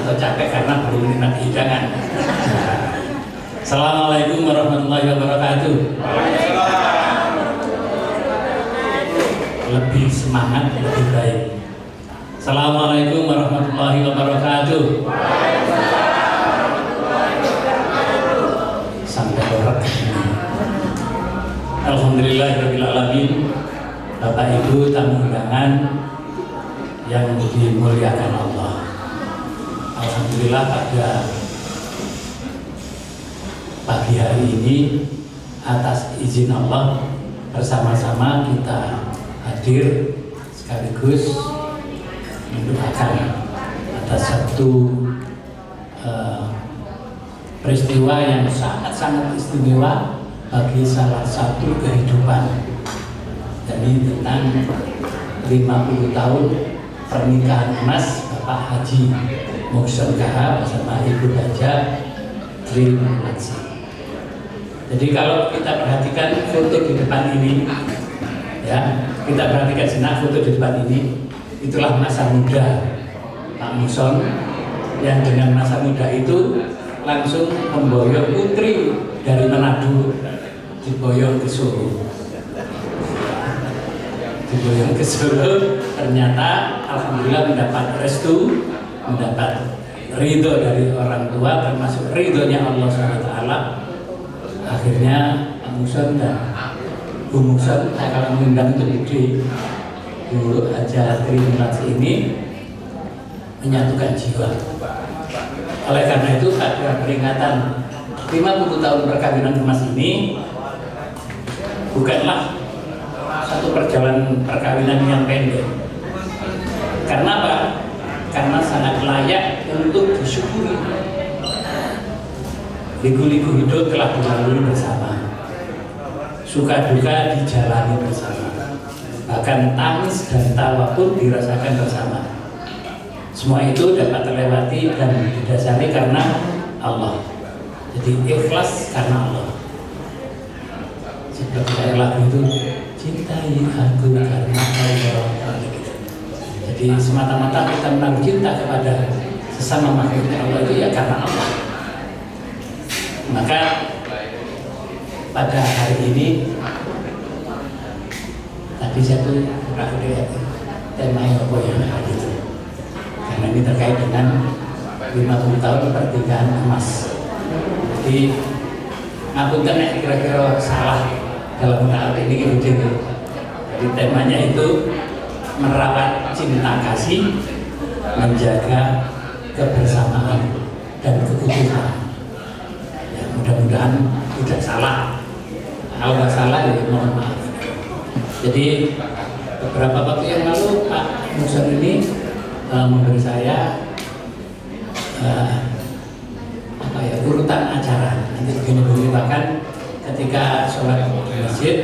atau capek karena belum nikmat hidangan. Assalamualaikum warahmatullahi wabarakatuh. Lebih semangat, lebih baik. Assalamualaikum warahmatullahi wabarakatuh. Sampai berat. Alhamdulillahirabbil alamin. Bapak Ibu tamu undangan yang dimuliakan Allah. Alhamdulillah pada pagi hari ini atas izin Allah bersama-sama kita hadir sekaligus mendoakan atas satu peristiwa yang sangat-sangat istimewa bagi salah satu kehidupan. Jadi tentang 50 tahun pernikahan emas Bapak Haji Muhsin KH bersama Ibu Haja Trinasi. Jadi kalau kita perhatikan foto di depan ini, ya, kita perhatikan senak foto di depan ini, itulah masa muda Pak Muhsin yang dengan masa muda itu langsung memboyong putri dari Manado, diboyong ke Solo. Diboyong ke Solo, ternyata alhamdulillah mendapat restu, mendapat ridho dari orang tua, termasuk ridhonya Allah SWT. Akhirnya Pak Muhsin dan Bu Muhsin, saya kalau mengundang itu ide Bu Haja Trinasi ini menyatukan jiwa. Oleh karena itu pada peringatan 50 tahun perkawinan emas ini bukanlah satu perjalanan perkawinan yang pendek. Karena apa? Karena sangat layak untuk disyukuri. Liku-liku hidup telah dilalui bersama, suka duka dijalani bersama, bahkan tangis dan tawa pun dirasakan bersama. Semua itu dapat terlewati dan didasari karena Allah. Jadi ikhlas karena Allah. Seperti ayat lagu itu, cintai aku karena Allah. Jadi semata-mata kita menaruh cinta kepada sesama makhluk Allah itu ya karena Allah. Maka pada hari ini tadi saya tuh pernah lihat tema apa yang ada itu, karena ini terkait dengan 50 tahun pernikahan emas. Jadi ngapunten nek kira-kira salah dalam hal ini gitu. Jadi temanya itu merawat cinta kasih, menjaga kebersamaan dan keutuhan. Ya, mudah-mudahan tidak salah. Kalau nggak salah ya mohon maaf. Jadi beberapa waktu yang lalu Pak Muhsin ini memberi saya urutan acara. Nanti begini bahkan ketika sholat di masjid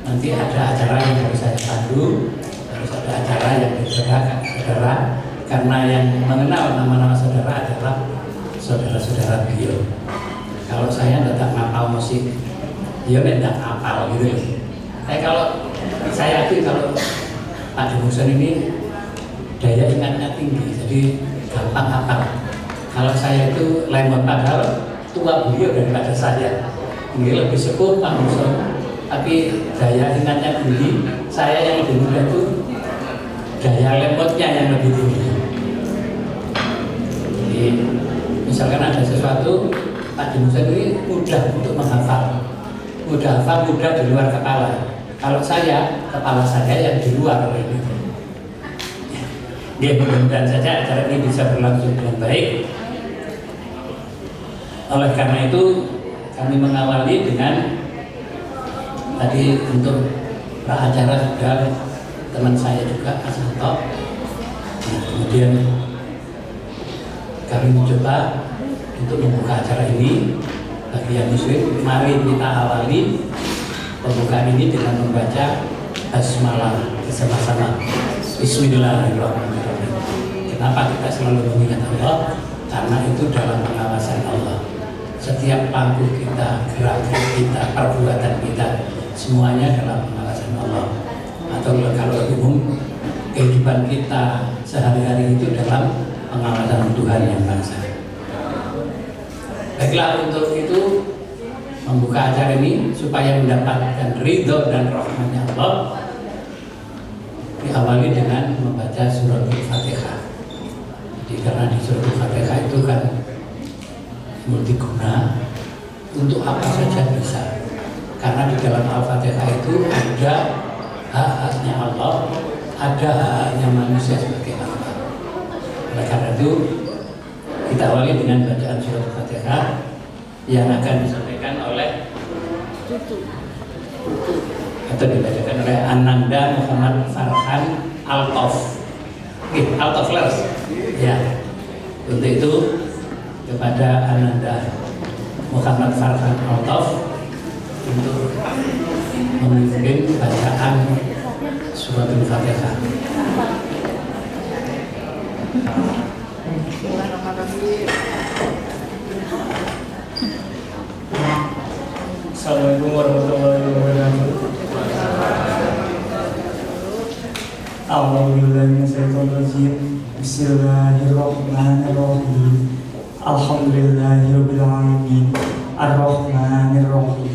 nanti ada acara yang harus saya pandu, harus ada acara yang diserahkan saudara, karena yang mengenal nama-nama saudara adalah saudara-saudara beliau. Kalau saya tidak ngapal musik, dia tidak ngapal gitu. Kalau saya yakin kalau Pak Muhsin ini daya ingatnya tinggi, jadi gampang hafal. Kalau saya itu lemot, padahal tua beliau daripada saya. Ini lebih sepuh Pak Muhsin, tapi daya ingatnya tinggi. Saya yang lebih muda itu daya lemotnya yang lebih tinggi. Jadi misalkan ada sesuatu, Pak Muhsin ini mudah untuk menghafal, mudah hafal, mudah di luar kepala. Kalau saya, kepala saya yang di luar ini. Ya, mudah-mudahan saja acara ini bisa berlangsung dengan baik. Oleh karena itu kami mengawali dengan tadi untuk pracara sudah teman saya juga Mas Santo. Nah, kemudian kami mencoba untuk membuka acara ini bagi yang muslim. Mari kita awali pembukaan ini dengan membaca basmalah bersama-sama. Bismillahirrahmanirrahim. Kenapa kita selalu mengingat Allah? Karena itu dalam pengawasan Allah. Setiap langkah kita, gerak-gerik kita, perbuatan kita, semuanya dalam pengawasan Allah. Atau kalau umum kehidupan kita sehari-hari itu dalam pengawasan Tuhan yang Maha Esa. Baiklah, untuk itu membuka acara ini supaya mendapatkan ridho dan rahmatnya Allah, diawali dengan membaca surat Al-Fatihah. Jadi karena di surat Al-Fatihah itu kan multiguna, untuk apa saja bisa. Karena di dalam Al-Fatihah itu ada hak-haknya Allah, ada hak-haknya manusia sebagai hamba. Oleh karena itu kita awali dengan bacaan surat Al-Fatihah yang akan disampaikan oleh atau dibacakan oleh Ananda Muhammad Farhan Altof. Altoflers. Ya. Untuk itu kepada Ananda Muhammad Farhan Altof untuk memimpin bacaan surat Al-Fatihah. Assalamualaikum warahmatullahi wabarakatuh. A'udzubillahi minasyaitonir rajim. Bismillahirrahmanirrahim. Alhamdulillahirabbil alamin. Arrahmanirrahim.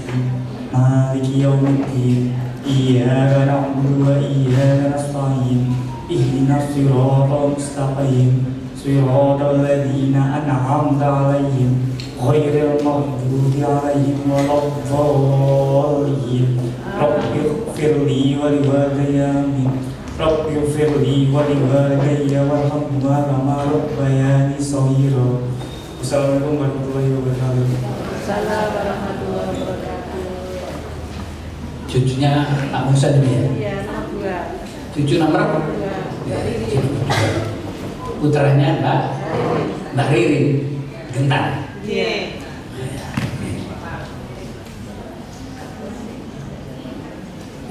Maliki yaumiddin. Iyyaka na'budu wa iyyaka nasta'in. Ihdinas siratal mustaqim. Siratal ladzina an'amta 'alaihim ghairil maghdubi 'alaihim waladdallin. Rabbighfirli wa liwalidayya Rabbighfirli wa liwalidayya warhamhuma kama rabbayani shaghira. Wassalamualaikum warahmatullahi wabarakatuh. Assalamualaikum warahmatullahi wabarakatuh. Cucunya Pak Musa ini ya? Iya, nomor 2. Cucu nomor? Ya, cucu nomor 2. Putranya Mbak Ririn Gentang. Iya.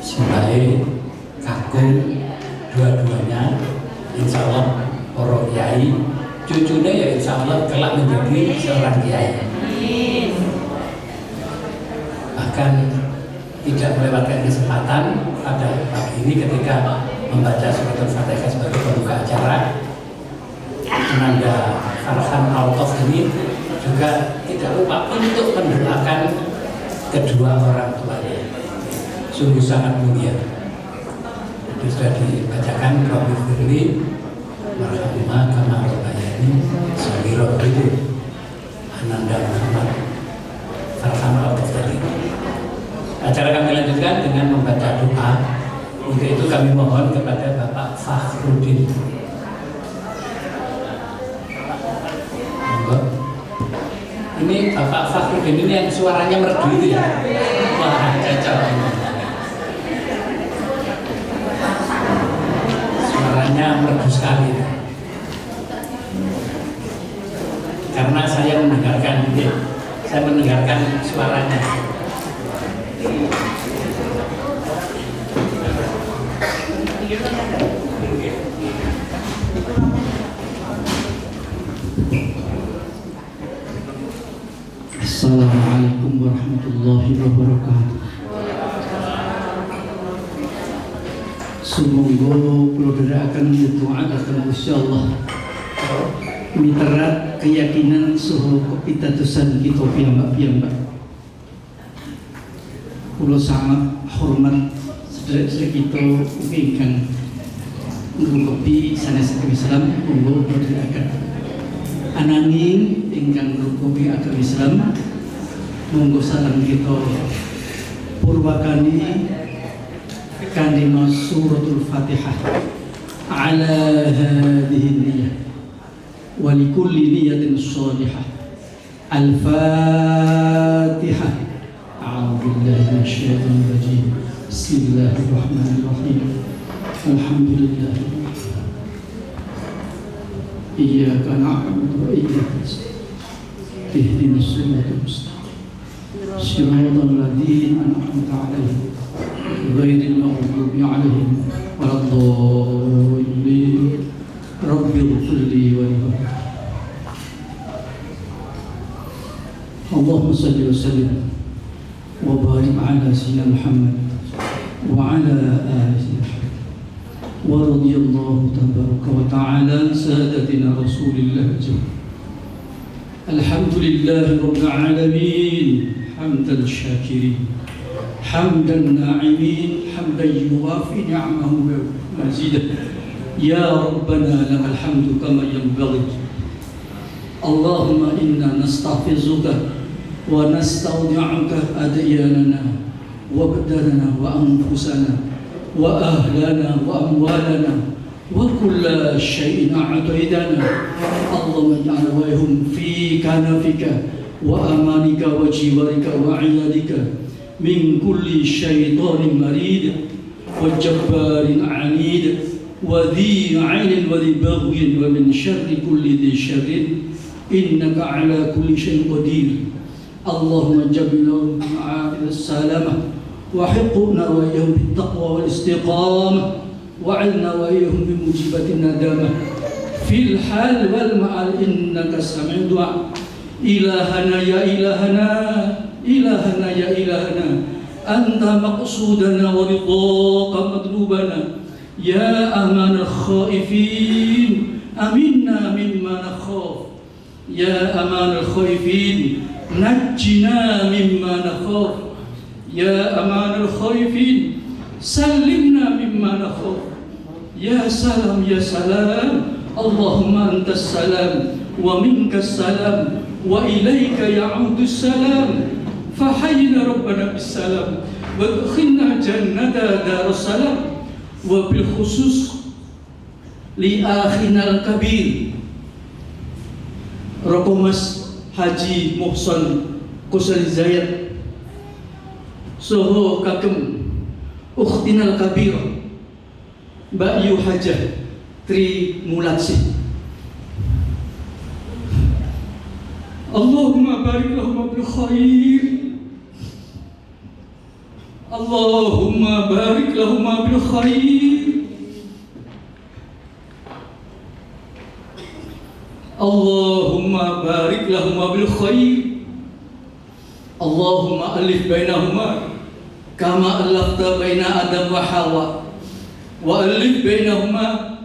Sebagai kakung dua-duanya, insya Allah para kiai, cucunya ya insya Allah kelak menjadi seorang kiai. Bahkan tidak melewatkan kesempatan pada pagi ini ketika membaca surat Al-Fatihah sebagai pembuka acara. Ananda Farhan Altof ini juga tidak lupa untuk mendoakan kedua orang tuanya. Sungguh sangat mulia. Itu sudah dibacakan Rabbighfirli warhamhuma kama rabbayani shaghira. Itu Ananda Muhammad Farhan Altof tadi. Acara kami lanjutkan dengan membaca doa. Untuk itu kami mohon kepada Bapak Fakhrudin. Ini Bapak Fakhrudin ini yang suaranya merdu itu ya? Wah, cocok. Suaranya merdu sekali. Karena saya mendengarkan suaranya. Assalamualaikum warahmatullahi wabarakatuh. Sumangga kula dherekaken doa dhateng Gusti Allah. Miterat keyakinan saha kepitadosan kita piyambak-piyambak. Kula sangat hormat sedherek-sedherek kita ingkang ngrupi sanes Islam monggo kula dherekaken. Ananging ingkang ngrupi agama Islam monggo sareng kita purwakani kanthi suratul Fatihah ala hadhihi niyyah wa likulli niyyatin shalihah. Al-Fatihah. A'udzu billahi minasyaitonir rajim. Bismillahirrahmanirrahim. Alhamdulillah. Iyyaka na'budu wa iyyaka nasta'in. Ihdinas siratal mustaqim. Siratal ladzina an'amta 'alaihim ghairil maghdubi 'alaihim waladdallin. Rabbighfirli wa liwalidayya. Allahumma shalli wa sallim wa barik 'ala sayyidina Muhammad wa 'ala alihi wa radiyallahu tabaraka wa ta'ala sadatina Rasulillah الحمد لله رب العالمين حمد الشاكرين حمد الناعمين حمدا يوافي نعمه ومزيدا يا ربنا لك الحمد كما ينبغي اللهم إنا نستحفظك ونستودعك أدياننا وبدننا وأنفسنا وأهلنا وأموالنا وكل شيء أعطيتنا اللهم اجعلهم في كنفك وأمانك وجوارك وعيادك من كل شيطان مريد وجبار عنيد وذي عين وذي بغي ومن شر كل ذي شر إنك على كل شيء قدير اللهم جبلنا بالعافية السلامة وحقنا وإياهم بالتقوى والاستقامة وعلنا وإياهم بموجبات الندامة في الحال والمآل إنك سميع الدعاء إلهنا يا إلهنا إلهنا يا إلهنا أنت مقصودنا ورضاك مطلوبنا يا أمان الخائفين أمنا مما نخاف يا أمان الخائفين نجنا مما نخاف يا أمان الخائفين سلمنا مما نخاف يا سلام يا سلام اللهم أنت السلام ومنك السلام وإليك يعود السلام فحينا ربنا بالسلام وادخلنا جنة دار السلام وبالخصوص لأخينا الكبير Rokomas Haji Muhsan Kusali Zayat Soho Kagem Ukhtinal Kabir Mbak Yu Hajah Tri Mulatsi Allahumma barik lahum bil khair Allahumma barik lahum bil khair Allahumma barik lahum bil khair Allahumma alif bainahuma kama alafta baina Adam wa Hawa wa alif bainahuma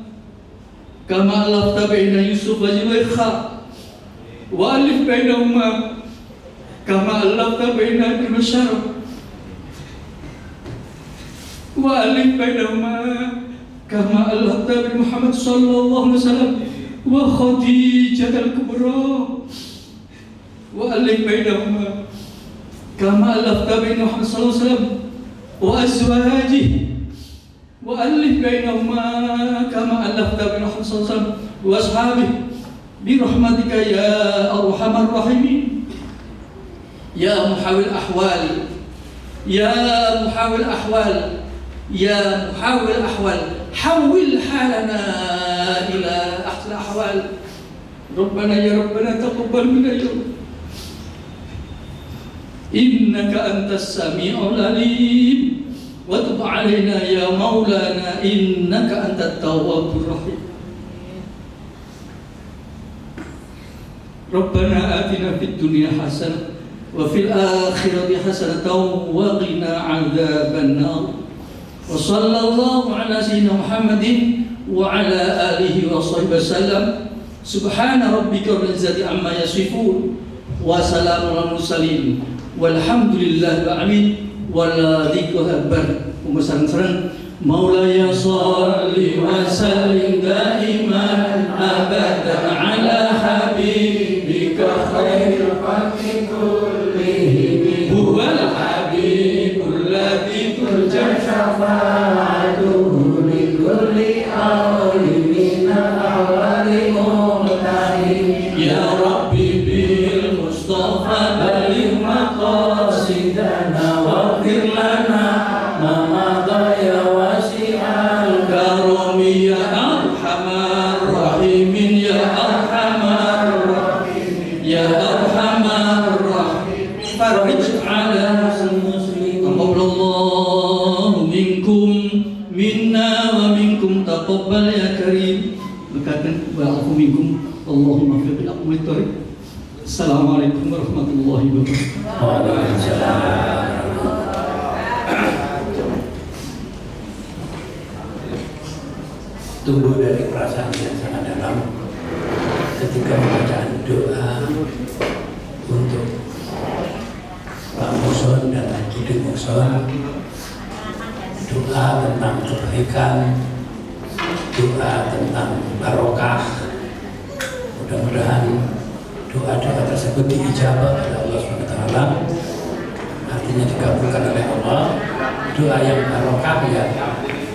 kama alafta baina Yusuf wa Zulaikha wa alif bainahuma kama alafta baina Ibn Bashar wa alif bainahuma kama alafta baina Muhammad sallallahu alaihi wasallam wa Khadijah al-Kubra wa alif bainahuma kama alafta baina Muhammad sallallahu alaihi wasallam wa azwajihi wa alif bainahuma kama alafta baina Muhammad sallallahu alaihi wasallam wa ashabihi bi rahmatika ya arhamar rahimin ya muhawil ahwal ya muhawil ahwal ya muhawil ahwal hawil halana ila ahsan ahwal Rabbana ya Rabbana taqabbal minna ya innaka antas sami'ul alim wa tub alaina ya maulana innaka antat tawwabur rahim Rabbana atina fid dunya hasanah wa fil akhirati hasanatan wa qina 'adzaban nar wa sallallahu ala sayyidina Muhammadin wa ala alihi wa sahbihi wasallam subhana rabbika rabbil izzati amma yasifun wa salamun alal mursalin walhamdulillahi rabbil alamin wala dzikru akbar umasan Maulaya shalli wa sallim daiman abadan ala habibika khairil khalqi kullihim huwal habibul ladzi turja syafa'atuhu li kulli awlin min awali muhtahim ya rabbi bil mustafa baligh maqasidana waghfir lana ma madha ya wasi'al karami ya arhamar rahimin ya arhamar rahimin ya arhamar rahimin farij ala muslimin taqabbalallahu minkum minna wa minkum taqabbal ya karim berkatan wa'afu minkum Allahumma fiqil aqwit tariq Assalamualaikum warahmatullahi wabarakatuh. Waalaikumsalam. Tumbuh dari perasaan yang sangat dalam ketika bacaan doa untuk Pak Muson dan Budi Muson, doa tentang kebaikan, doa tentang barokah. Mudah-mudahan doa-doa tersebut diijabah oleh Allah SWT, artinya dikabulkan oleh Allah. Doa yang barokah ya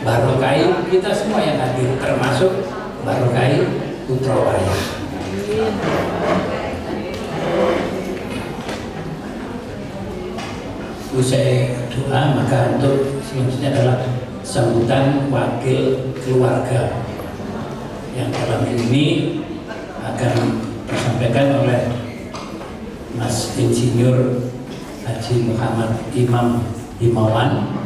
barokai kita semua yang hadir, termasuk barokai putra wayang. Usai doa maka untuk selanjutnya adalah sambutan wakil keluarga yang dalam ini akan disampaikan oleh Mas Insinyur Haji Muhammad Imam Himawan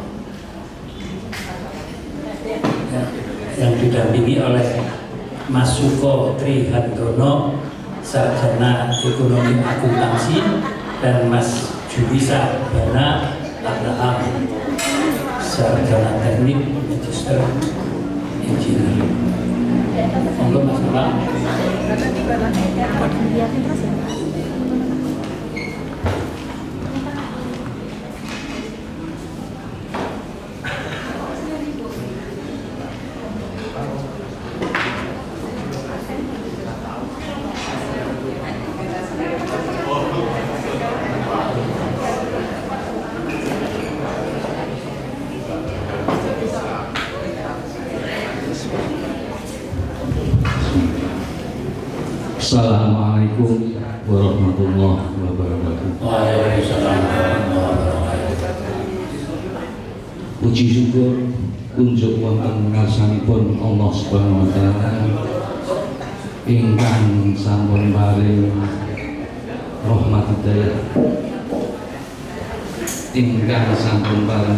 yang didampingi oleh Mas Suko Trihandono, Sarjana Ekonomi Akuntansi, dan Mas Jubisa Bana Abraham, Sarjana Teknik Magister Engineering. Monggo Mas Bang. Assalamualaikum warahmatullahi wabarakatuh. Waalaikumsalam warahmatullahi wabarakatuh. Puji syukur kunjuk wonten ngarsanipun Allah Subhanahu wa taala ingkang sampun paring rahmat hidayah, ingkang sampun paring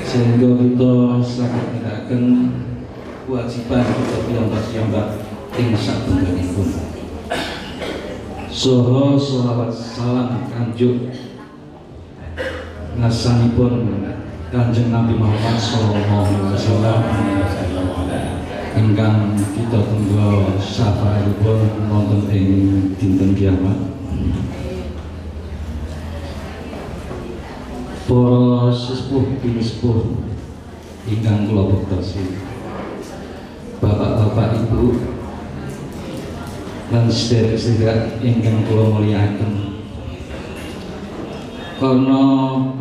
sehingga kita saged nindakaken kewajiban kita piyambak-piyambak ing satunggalipun. Saha sholawat salam kanjuk ngasanipun Kanjeng Nabi Muhammad sallallahu alaihi wasallam ingkang kita tunggu syafaatipun wonten ing dinten kiamat. Para sesepuh bini sepuh ingkang kula bektosi, Bapak-bapak Ibu lan sedherek-sedherek ingkang kula mulyakaken, karena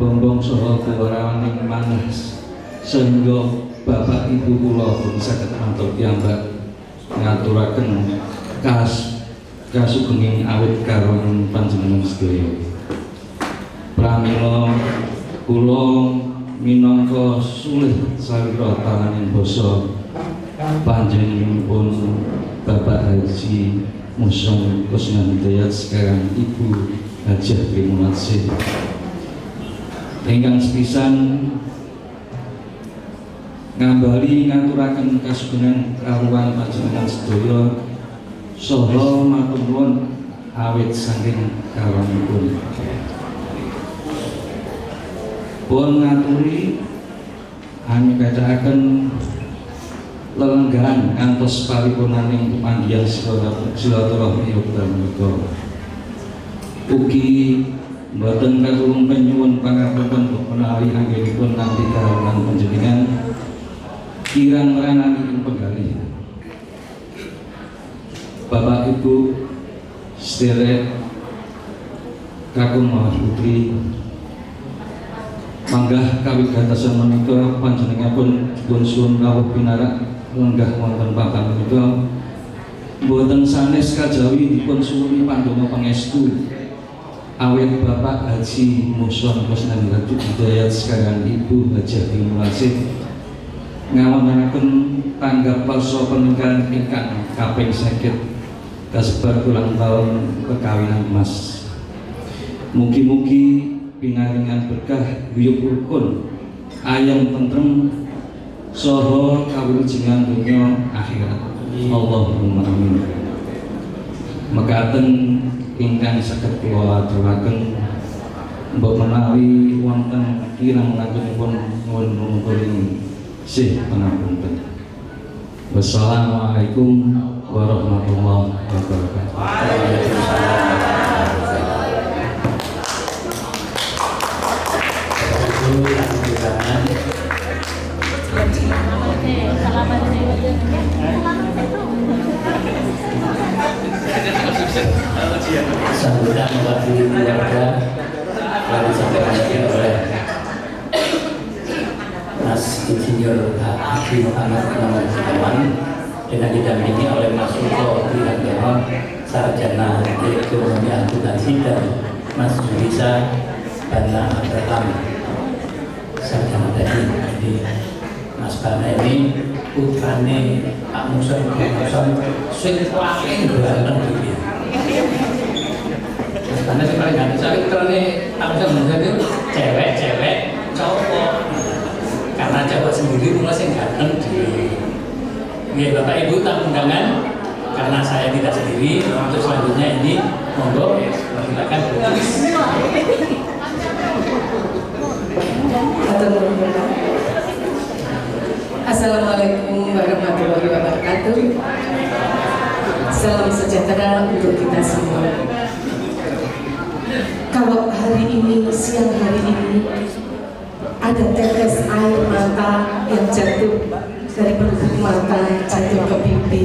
bombong saha kewaraning manah sehingga Bapak Ibu kula pun saged mantuk piyambak ngaturaken kasugenging awit karon panjenengan sedaya. Pramila kula minangka sulih sawira taraning basa panjenenganipun Bapak Haji Muson Kusnan Hidayat sekarang Ibu Hajah Primunatsih ingkang sepisan ngambali ngaturaken kasugengan kawruhan panjenengan sedaya saha matur nuwun awit saking kawanipun. Pun ngaturi angkadaken lelenggahan ngantos paripurnaning panggihan silaturahmi wekdal menika. Ugi mboten katulung penyuwun pangapunten menawi anggenipun nampi kawulan panjenengan kirang meranani penggalih. Bapak Ibu sedherek kakung malah putri, manggah kawigatosan menika panjenenganipun dipun suwun rawuh pinarak lenggah wonten papan menika boten sanes kajawi dipun suwuni pandonga pangestu awit Bapak Haji Muson Kusnan Hidayat sekarang Ibu Hajah Primunatsih ngawontenaken tanggap palsa pernikahan ingkang kaping 50 kasebar ulang tahun perkawinan Mas. Mugi-mugi pinaringan berkah guyub rukun ayam tentrem saha kawilujengan dunya akhirat. Allahumma amin. Mekaten ingkang saged kula aturaken mbok menawi wonten kirang langkungipun nuwun nuwun sih pangapunten. Wassalamualaikum warahmatullahi wabarakatuh. Sambutan mewakili keluarga yang disampaikan oleh Mas Insinyur Haji Muhammad Imam Sekawan dengan didampingi oleh Mas Suko Wirantono, Sarjana Ekonomi Akuntansi, dan Mas Julisa Bana Abraham, Sarjana Teknik. Jadi Mas Bana ini putrane Pak Muson sing paling ganteng dunia. Karena si paling ganteng, saya putrane Pak Muson itu cewek cowok. Karena cowok sendiri mulai sing ganteng di. Ya Bapak Ibu tamu undangan, karena saya tidak sendiri, untuk selanjutnya ini monggo silakan bertulis. Assalamualaikum warahmatullahi wabarakatuh. Salam sejahtera untuk kita semua. Kalau hari ini, siang hari ini, ada tetes air mata yang jatuh dari pelupuk mata jatuh ke pipi,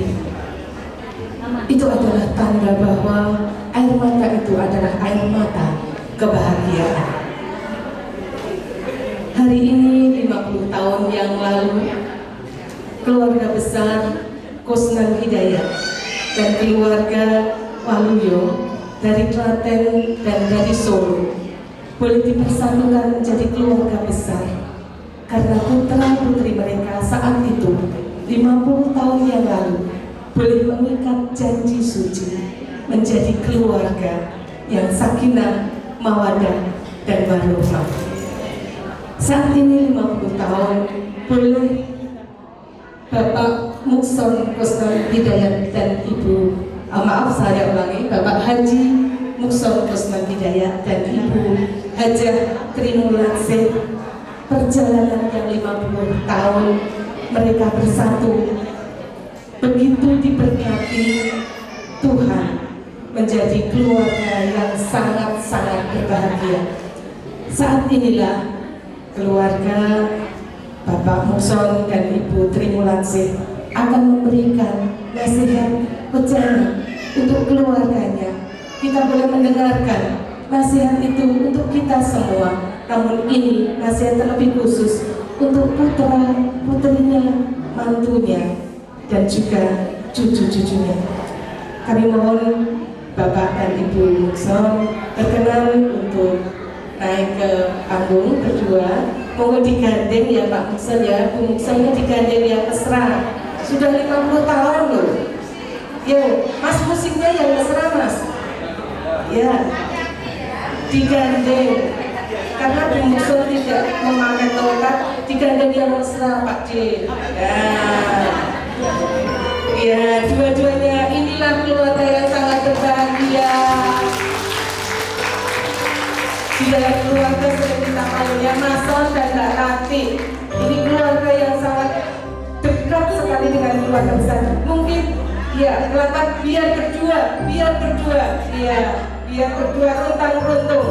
itu adalah tanda bahwa air mata itu adalah air mata kebahagiaan. Hari ini 50 tahun yang lalu, keluarga besar Kusnan Hidayat dan keluarga Waluyo dari Klaten dan dari Solo boleh dipersatukan menjadi keluarga besar karena putra putri mereka saat itu 50 tahun yang lalu boleh mengikat janji suci menjadi keluarga yang sakinah, mawadah, dan warahmah. Saat ini 50 tahun boleh Bapak Mukson Kusnan Hidayat dan Ibu Bapak Haji Mukson Kusnan Hidayat dan Ibu Hajah Trimulansih, perjalanan yang 50 tahun mereka bersatu begitu diberkati Tuhan menjadi keluarga yang sangat-sangat berbahagia. Saat inilah keluarga Bapak Mukson dan Ibu Trimulansih akan memberikan nasihat pencerahan untuk keluarganya. Kita boleh mendengarkan nasihat itu untuk kita semua, namun ini nasihat terlebih khusus untuk putra putrinya, mantunya, dan juga cucu-cucunya. Kami mohon Bapak dan Ibu Mukson berkenan untuk naik ke panggung berdua. Mohon digandeng ya Pak Mukson ya, Bu Muksonnya digandeng ya, mesra. Sudah 50 tahun loh. Yo, Mas musiknya yang mesra Mas. Ya, digandeng. Karena Bu Mukson tidak memakai tongkat, digandeng yang mesra Pak D. Ya, dua-duanya inilah keluarga yang sangat berbahagia. Di dalam keluarga seperti kita panggilnya Mason dan Mbak Tati. Ini keluarga yang sangat dekat sekali dengan keluarga besar. Mungkin ya, kelihatan biar berdua, ya, biar berdua runtang-runtung.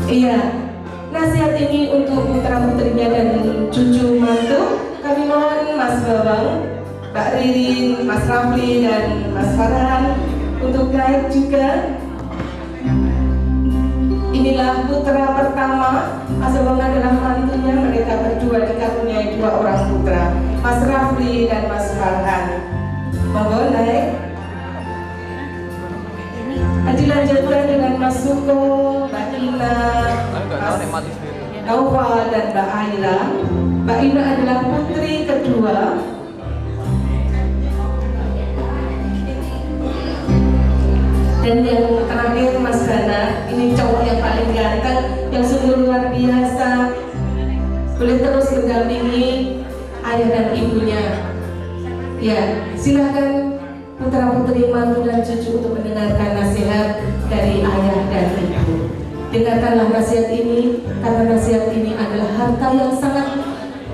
Iya, nasihat ini untuk putra putrinya dan cucu mantu. Kami mohon Mas Bawang, Mbak Ririn, Mas Rafli, dan Mas Farhan untuk naik juga. Inilah putra pertama, Mas Bawang adalah mantunya. Mereka berdua dikaruniai 2 orang putra, Mas Rafli dan Mas Farhan. Monggo naik. Dilanjutkan dengan Mas Suko, Mbak Ina, Mas Naufal, dan Mbak Aila. Mbak Ina adalah putri kedua. Dan yang terakhir Mas Gana, ini cowok yang paling ganteng, yang sungguh luar biasa. Boleh terus mendampingi ayah dan ibunya. Ya, silakan putra putri, mantu dan cucu untuk mendengarkan nasihat dari ayah dan ibu. Dengarkanlah nasihat ini, karena nasihat ini adalah harta yang sangat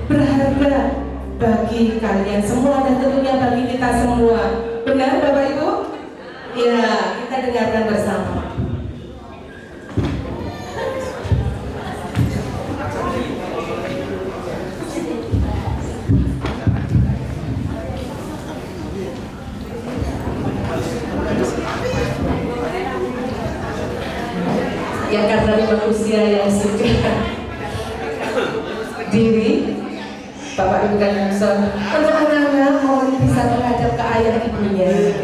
berharga bagi kalian semua dan tentunya bagi kita semua. Benar Bapak Ibu? Ya, kita dengarkan bersama. Ya karena manusia yang sudah diri, Bapak Ibu dan Saudara, untuk anak-anak mohon bisa menghadap ke ayah ibunya.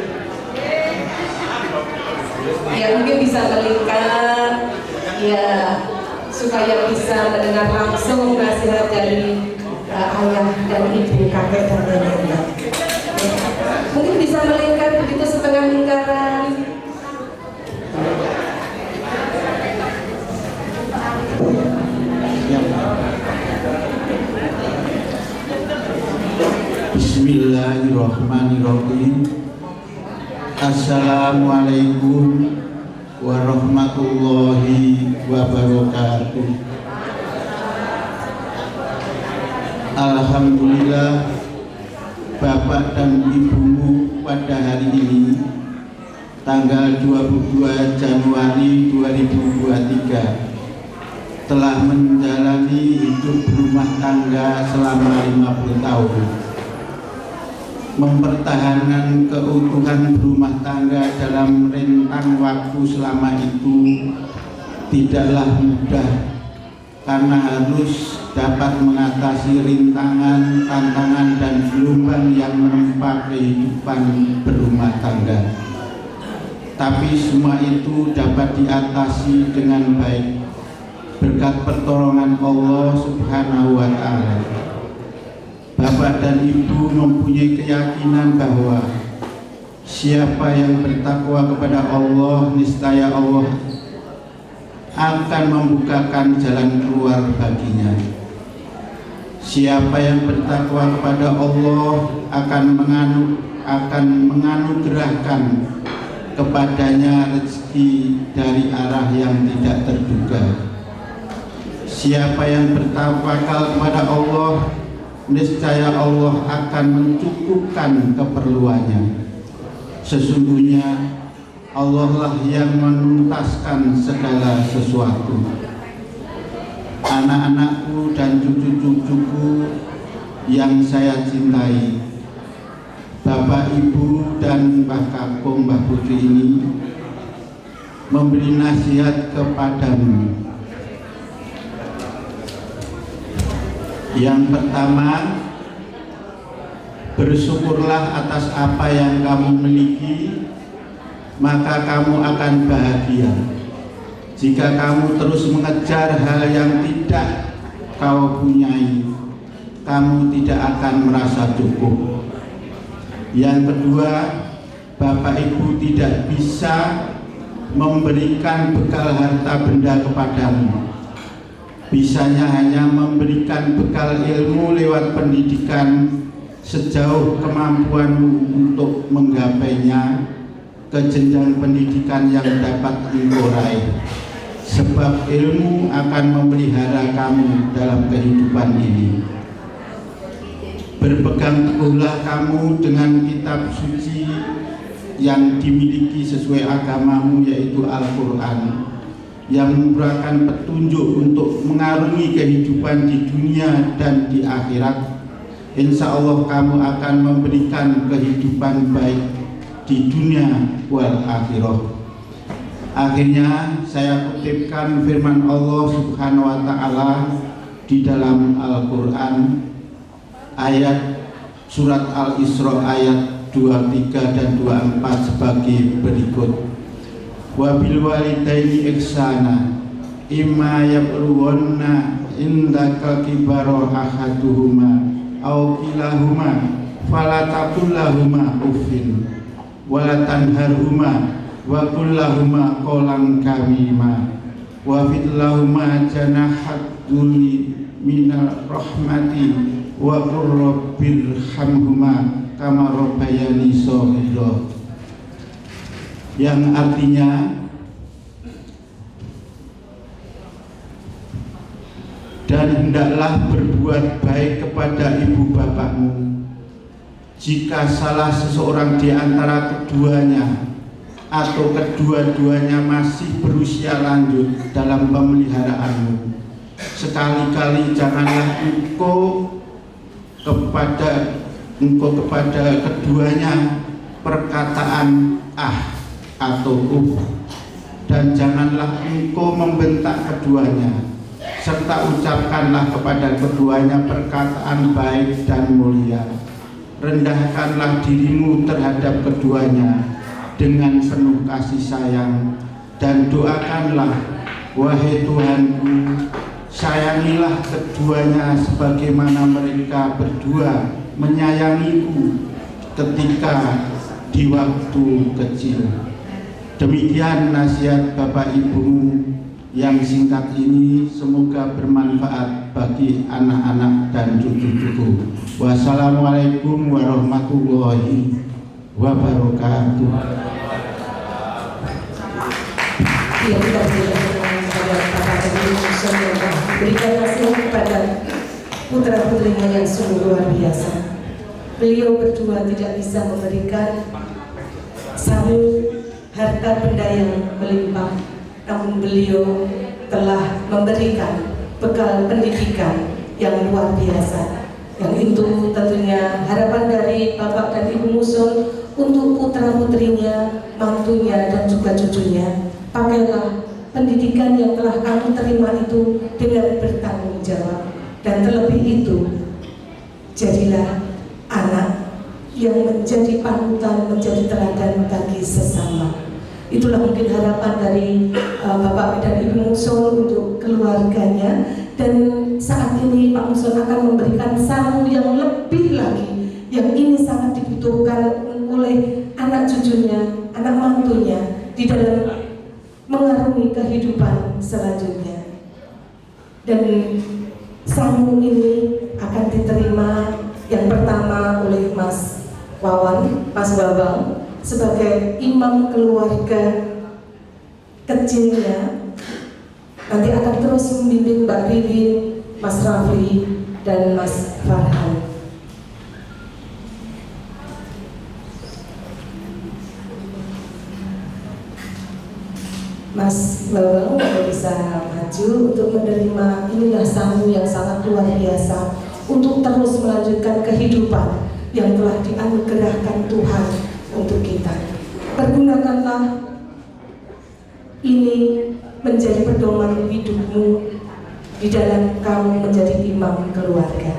Ya mungkin bisa melingkar, ya supaya bisa mendengar langsung nasihat dari ayah dan ibu, kakek dan neneknya. Mungkin bisa melingkar begitu setengah lingkaran. Bismillahirrahmanirrahim. Assalamualaikum warahmatullahi wabarakatuh. Alhamdulillah, Bapak dan Ibumu pada hari ini tanggal 22 Januari 2023 telah menjalani hidup berumah tangga selama 50 tahun. Mempertahankan keutuhan berumah tangga dalam rentang waktu selama itu tidaklah mudah, karena harus dapat mengatasi rintangan, tantangan, dan gelombang yang menempa kehidupan berumah tangga. Tapi semua itu dapat diatasi dengan baik berkat pertolongan Allah Subhanahu wa Ta'ala. Bapak dan Ibu mempunyai keyakinan bahwa siapa yang bertakwa kepada Allah, niscaya Allah akan membukakan jalan keluar baginya. Siapa yang bertakwa kepada Allah akan menganugerahkan kepadanya rezeki dari arah yang tidak terduga. Siapa yang bertawakal kepada Allah, niscaya Allah akan mencukupkan keperluannya. Sesungguhnya Allah lah yang menuntaskan segala sesuatu. Anak-anakku dan cucu-cucuku yang saya cintai, Bapak, Ibu, dan Mbah Kakung, Mbah Putri ini memberi nasihat kepadamu. Yang pertama, bersyukurlah atas apa yang kamu miliki, maka kamu akan bahagia. Jika kamu terus mengejar hal yang tidak kau punyai, kamu tidak akan merasa cukup. Yang kedua, Bapak Ibu tidak bisa memberikan bekal harta benda kepadamu. Bisanya hanya memberikan bekal ilmu lewat pendidikan sejauh kemampuanmu untuk menggapainya ke jenjang pendidikan yang dapat engkau raih. Sebab ilmu akan memelihara kamu dalam kehidupan ini. Berpegang teguhlah kamu dengan kitab suci yang dimiliki sesuai agamamu, yaitu Al-Quran, yang merupakan petunjuk untuk mengarungi kehidupan di dunia dan di akhirat. Insya Allah kamu akan memberikan kehidupan baik di dunia wal akhirah. Akhirnya saya kutipkan firman Allah Subhanahu wa Ta'ala di dalam Al-Quran, ayat surat Al-Isra ayat 23 dan 24 sebagai berikut. Wabil walidaini ihsana imma yablughanna indaka kibara ahaduhuma aw kilahuma fala taqul lahumā uffin wala tanharhuma wa qul lahumā qawlan karīmā wa fid lahumā janahat dzulli minar rahmati wa qur rabbirhamhumā kama rabbayani shaghira, yang artinya, dan dan hendaklah berbuat baik kepada ibu bapakmu. Jika salah seseorang di antara keduanya atau kedua-duanya masih berusia lanjut dalam pemeliharaanmu, sekali-kali janganlah engkau kepada keduanya perkataan atau dan janganlah engkau membentak keduanya, serta ucapkanlah kepada keduanya perkataan baik dan mulia. Rendahkanlah dirimu terhadap keduanya dengan penuh kasih sayang, dan doakanlah, wahai Tuhanku, sayangilah keduanya sebagaimana mereka berdua menyayangiku ketika di waktu kecil. Demikian nasihat Bapak Ibumu yang singkat ini, semoga bermanfaat bagi anak-anak dan cucu-cucu. Wassalamualaikum warahmatullahi wabarakatuh. Ya, kita berikan kepada Bapak dan Ibu semua, berikan nasihat kepada putra-putrinya yang sungguh luar biasa. Beliau berdua tidak bisa memberikan satu harta benda yang melimpah, namun beliau telah memberikan bekal pendidikan yang luar biasa. Yang itu tentunya harapan dari Bapak dan Ibu Muson untuk putra-putrinya, mantunya dan juga cucunya. Pakailah pendidikan yang telah kamu terima itu dengan bertanggung jawab, dan terlebih itu jadilah anak yang menjadi panutan, menjadi teladan bagi sesama. Itulah mungkin harapan dari Bapak dan Ibu Muson untuk keluarganya. Dan saat ini Pak Muson akan memberikan sangu yang lebih lagi, yang ini sangat dibutuhkan oleh anak cucunya, anak mantunya di dalam mengarungi kehidupan selanjutnya. Dan sangu ini akan diterima yang pertama oleh Mas Wawan, Mas Babang sebagai imam keluarga kecilnya. Nanti akan terus membimbing Mbak Ridin, Mas Rafli, dan Mas Farhan. Mas Babang bisa maju untuk menerima inilah sangu yang sangat luar biasa untuk terus melanjutkan kehidupan yang telah dianugerahkan Tuhan untuk kita. Pergunakanlah ini menjadi pedoman hidupmu di dalam kamu menjadi imam keluarga.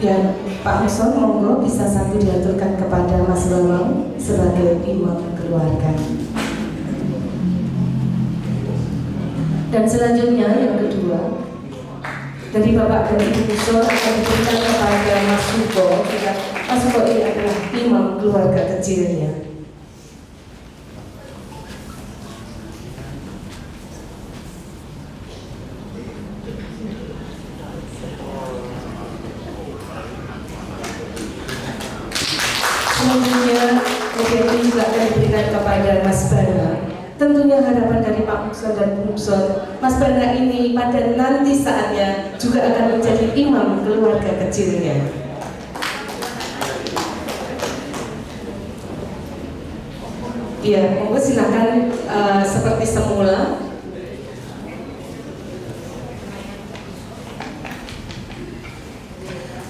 Ya, Pak Muson, monggo bisa satu diaturkan kepada Mas Bambang sebagai imam keluarga. Dan selanjutnya yang kedua dari Bapak dan Ibu Muson akan diberikan kepada Mas Suko. Mas Suko ini adalah imam keluarga kecilnya. Selanjutnya kemudian ini juga akan diberikan kepada Mas Bana. Tentunya harapan dari Pak Muson dan Bu Muson, Mas Bana ini pada nanti saatnya juga akan menjadi imam keluarga kecilnya. Ya, monggo silakan seperti semula.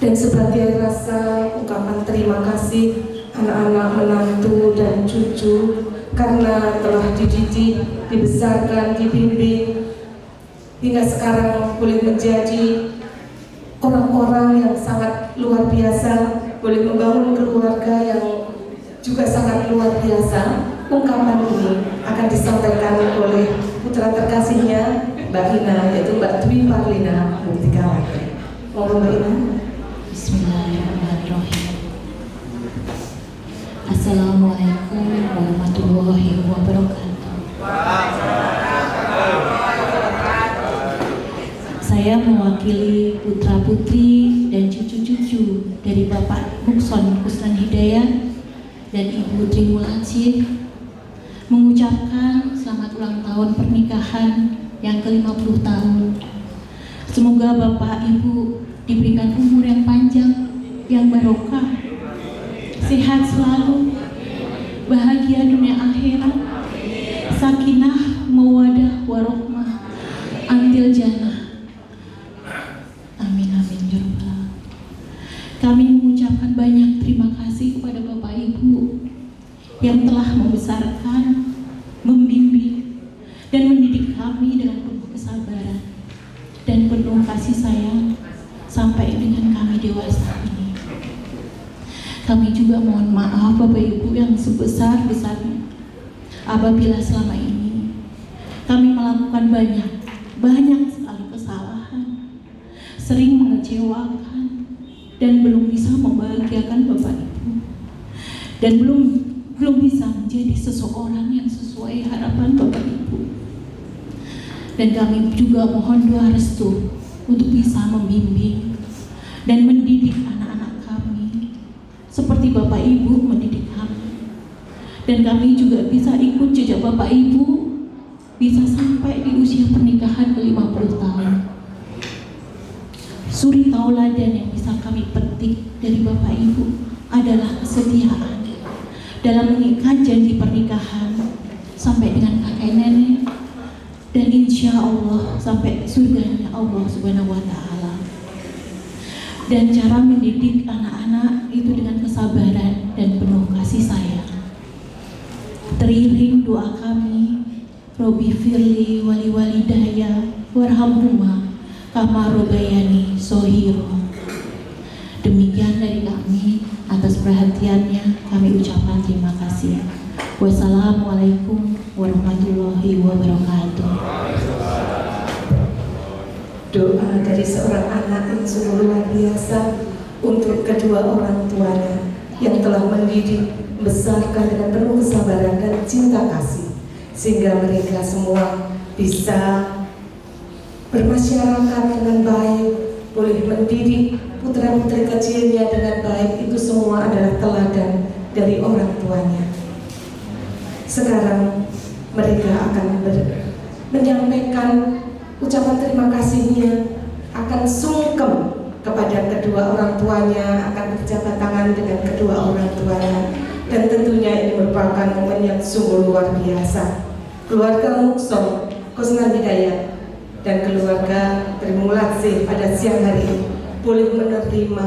Dan sebagai rasa ungkapan terima kasih anak-anak, menantu dan cucu karena telah dididik, dibesarkan, dibimbing hingga sekarang boleh menjadi orang-orang yang sangat luar biasa, boleh membangun keluarga yang juga sangat luar biasa. Ungkapan ini akan disampaikan oleh putra terkasihnya Mbak Ina, yaitu Mbak Dwi Parlina Muktikawati. Mohon Mbak Ina. Bismillahirrahmanirrahim. Assalamualaikum warahmatullahi wabarakatuh. Saya mewakili putra-putri dan cucu-cucu dari Bapak Mukson Kusnan Hidayat dan Ibu Tri Mulansih mengucapkan selamat ulang tahun pernikahan yang ke-50 tahun. Semoga Bapak Ibu diberikan umur yang panjang, yang barokah, sehat selalu, bahagia dunia akhirat, sakinah, mawadah, warohmah, antil jannah. Amin amin ya rabbal alamin. Kami mengucapkan banyak terima kasih kepada Bapak Ibu yang telah membesarkan, membimbing, dan mendidik kami dengan penuh kesabaran dan penuh kasih sayang sampai dengan kami dewasa ini. Kami juga mohon maaf Bapak Ibu yang sebesar-besarnya apabila selama ini kami melakukan banyak sekali kesalahan, sering mengecewakan, dan belum bisa membahagiakan Bapak Ibu, dan belum bisa menjadi seseorang yang sesuai harapan Bapak Ibu. Dan kami juga mohon doa restu untuk bisa membimbing dan mendidik anak-anak kami seperti Bapak Ibu mendidik kami. Dan kami juga bisa ikut jejak Bapak Ibu, bisa sampai di usia pernikahan ke-50 tahun. Suri tauladan yang bisa kami petik dari Bapak Ibu adalah kesetiaan dalam mengikat janji pernikahan sampai dengan kakek nenek, dan insya Allah sampai surganya Allah Subhanahu wa Ta'ala. Dan cara mendidik anak-anak itu dengan kesabaran dan penuh kasih sayang. Teriring doa kami, Robi firli wali walidaya warhamhuma kama robayani sohiro. Demikian dari kami, atas perhatiannya kami ucapkan terima kasih. Wassalamualaikum warahmatullahi wabarakatuh. Doa dari seorang anak yang sungguh luar biasa untuk kedua orang tuanya yang telah mendidik, membesarkan dengan penuh kesabaran dan cinta kasih, sehingga mereka semua bisa bermasyarakat dengan baik, boleh mendidik putra-putri kecilnya dengan baik. Itu semua adalah teladan dari orang tuanya. Sekarang mereka akan menyampaikan ucapan terima kasihnya, akan sungkem kepada kedua orang tuanya, akan berjabat tangan dengan kedua orang tuanya. Dan tentunya ini merupakan momen yang sungguh luar biasa. Keluarga Mukson Kusnan Hidayat dan keluarga Trimulatsih pada siang hari ini boleh menerima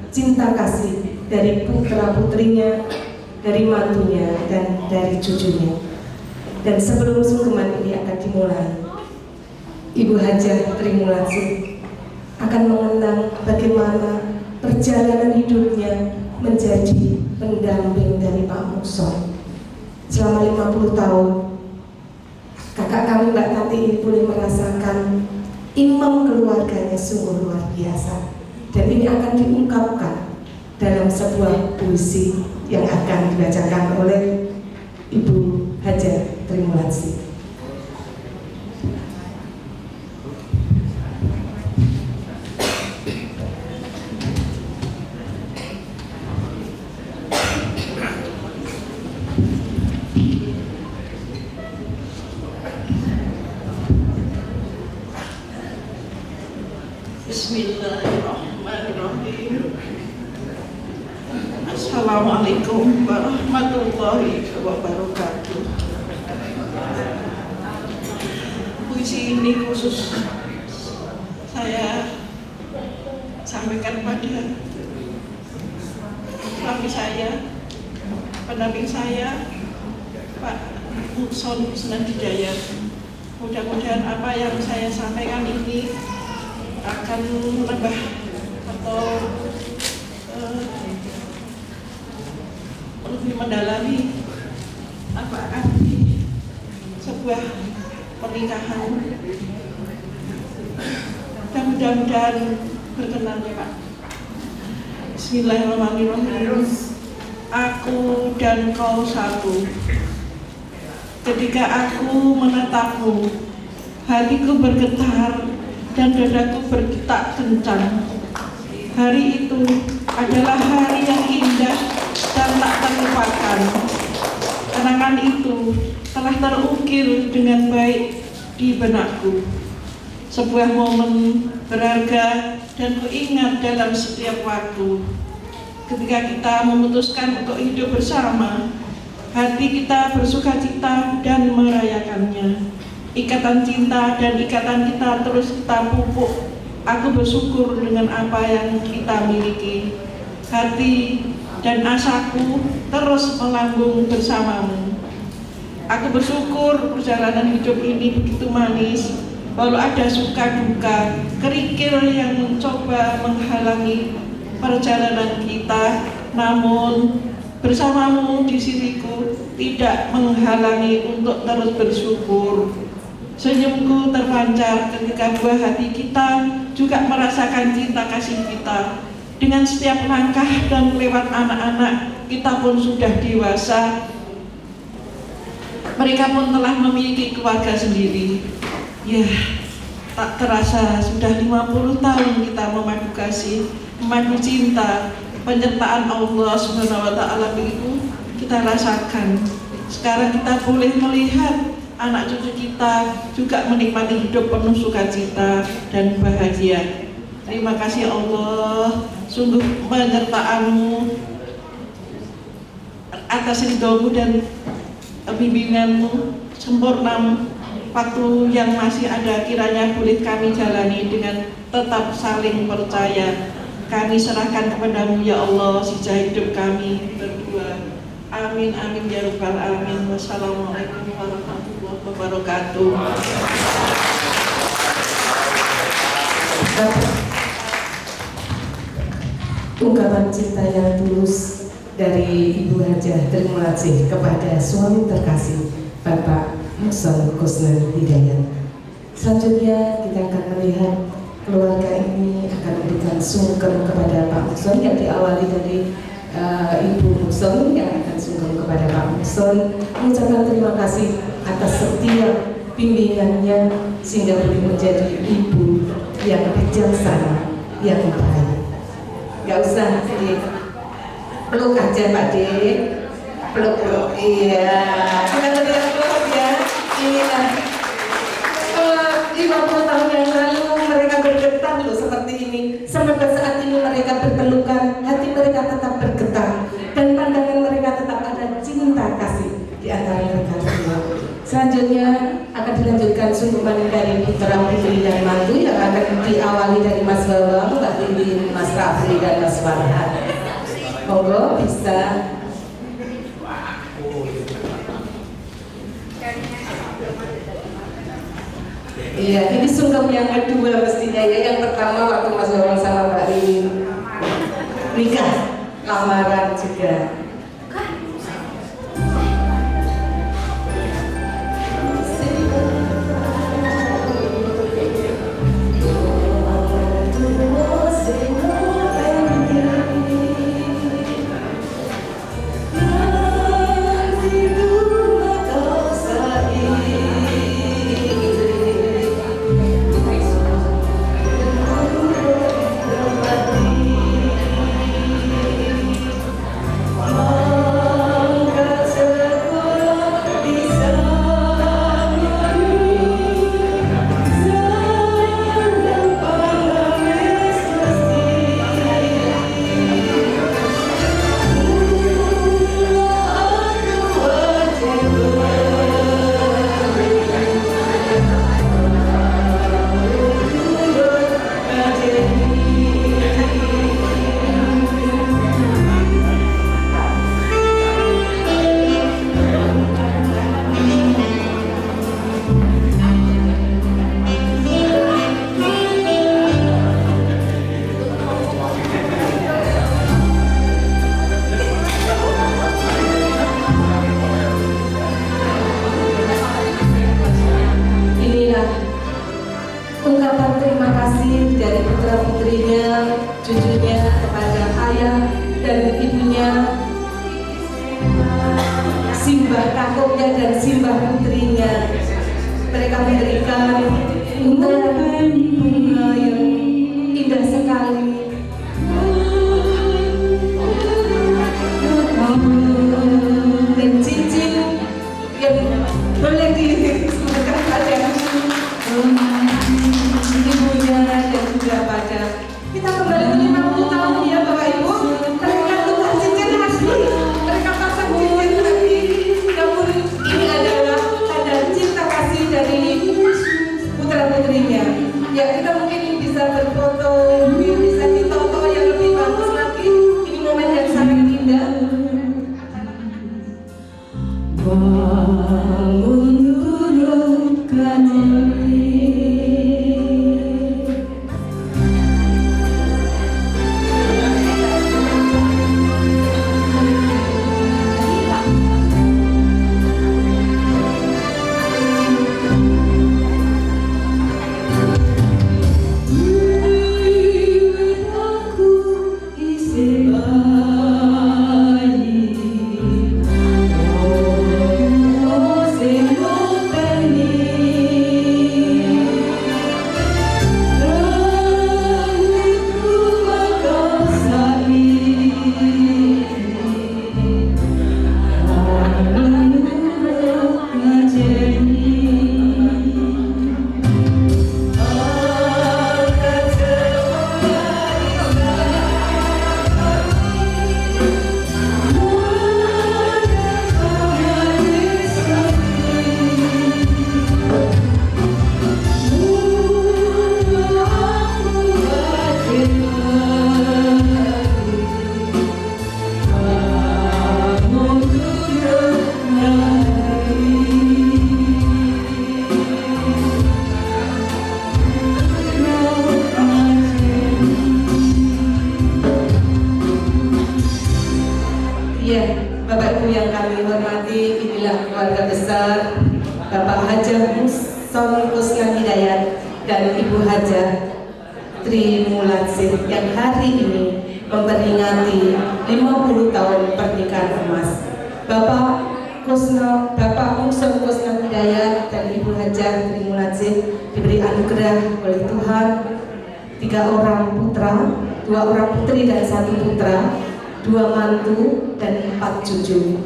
cinta kasih dari putra-putrinya, dari mantunya, dan dari cucunya. Dan sebelum sungkeman ini akan dimulai, Ibu Hajah Trimulatsih akan mengenang bagaimana perjalanan hidupnya menjadi pendamping dari Pak Mukson selama 50 tahun. Kakak kami Mbak Tati ini boleh merasakan imam keluarganya sungguh luar biasa, dan ini akan diungkapkan dalam sebuah puisi yang akan dibacakan oleh Ibu Hajah Trimulatsih. Bismillahirrahmanirrahim. Assalamualaikum warahmatullahi wabarakatuh. Puisi ini khusus saya sampaikan pada suami saya, pendamping saya, Pak Mukson Kusnan Hidayat. Mudah-mudahan apa yang saya sampaikan ini akan menambah atau lebih mendalami apa arti sebuah pernikahan, dan mudah-mudahan berkenan ya Pak. Bismillahirrahmanirrahim. Aku dan kau satu. Ketika aku menatapmu, hatiku bergetar dan dadaku berdetak kencang. Hari itu adalah hari yang indah dan tak terlupakan. Kenangan itu telah terukir dengan baik di benakku. sebuah momen berharga dan kuingat dalam setiap waktu. Ketika kita memutuskan untuk hidup bersama, hati kita bersukacita dan merayakannya. Ikatan cinta dan ikatan kita terus kita pupuk. Aku bersyukur dengan apa yang kita miliki. Hati dan asaku terus melambung bersamamu. Aku bersyukur perjalanan hidup ini begitu manis, walau ada suka duka, kerikil yang mencoba menghalangi perjalanan kita, namun bersamamu di sisiku tidak menghalangi untuk terus bersyukur. Senyumku terpancar ketika buah hati kita juga merasakan cinta kasih kita. Dengan setiap langkah dan lewat anak-anak, kita pun sudah dewasa. Mereka pun telah memiliki keluarga sendiri. Ya, tak terasa sudah 50 tahun kita memadu kasih, memadu cinta. Penyertaan Allah SWT itu kita rasakan. Sekarang kita boleh melihat anak cucu kita juga menikmati hidup penuh sukacita dan bahagia. Terima kasih Allah, sungguh penyertaan-Mu atas ridho-Mu dan bimbingan-Mu sempurna. Waktu yang masih ada kiranya boleh kami jalani dengan tetap saling percaya. Kami serahkan kepada-Mu ya Allah sisa hidup kami berdua. Amin amin ya rabbal alamin. Wassalamualaikum warahmatullahi wabarakatuh. Ungkapan cinta yang tulus dari Ibu Hajah Trimulatih kepada suami terkasih Bapak Muhson Kusnan Hidayat. Selanjutnya kita akan melihat keluarga ini akan memberikan sungkem kepada Pak Muhson yang diawali dari Ibu Muhson yang akan sungkem kepada Pak Muhson, mengucapkan terima kasih atas setiap bimbingannya sehingga boleh menjadi ibu yang bijaksana, yang baik. Gak usah peluk aja Pak D, peluk, iya. Kita lihat peluk ya, inilah 50 tahun yang lalu mereka bergetar loh seperti ini. Semoga saat ini mereka berpelukan, hati mereka tetap bergetar dan pandangan mereka tetap ada cinta kasih di antara mereka berdua. Selanjutnya akan dilanjutkan sungkeman dari putra putri dan mantu yang akan diawali dari Mas Bawang, Mbak Lili, Mas Rafli dan Mas Farhan. Monggo bisa. Iya, ini sungkem yang kedua mestinya ya. Yang pertama waktu Mas Bawang sama Mbak Lili nikah, lamaran juga. Boleh disebutkan saja. yang kami hormati, inilah keluarga besar Bapak Hajah Muson Kusnan Hidayat dan Ibu Hajah Tri Mulatsih yang hari ini memperingati 50 tahun pernikahan emas. Bapak Muson Kusnan Hidayat dan Ibu Hajah Tri Mulatsih diberi anugerah oleh Tuhan 3 orang putra, 2 orang putri dan 1 putra, 2 mantu dan 4 cucu.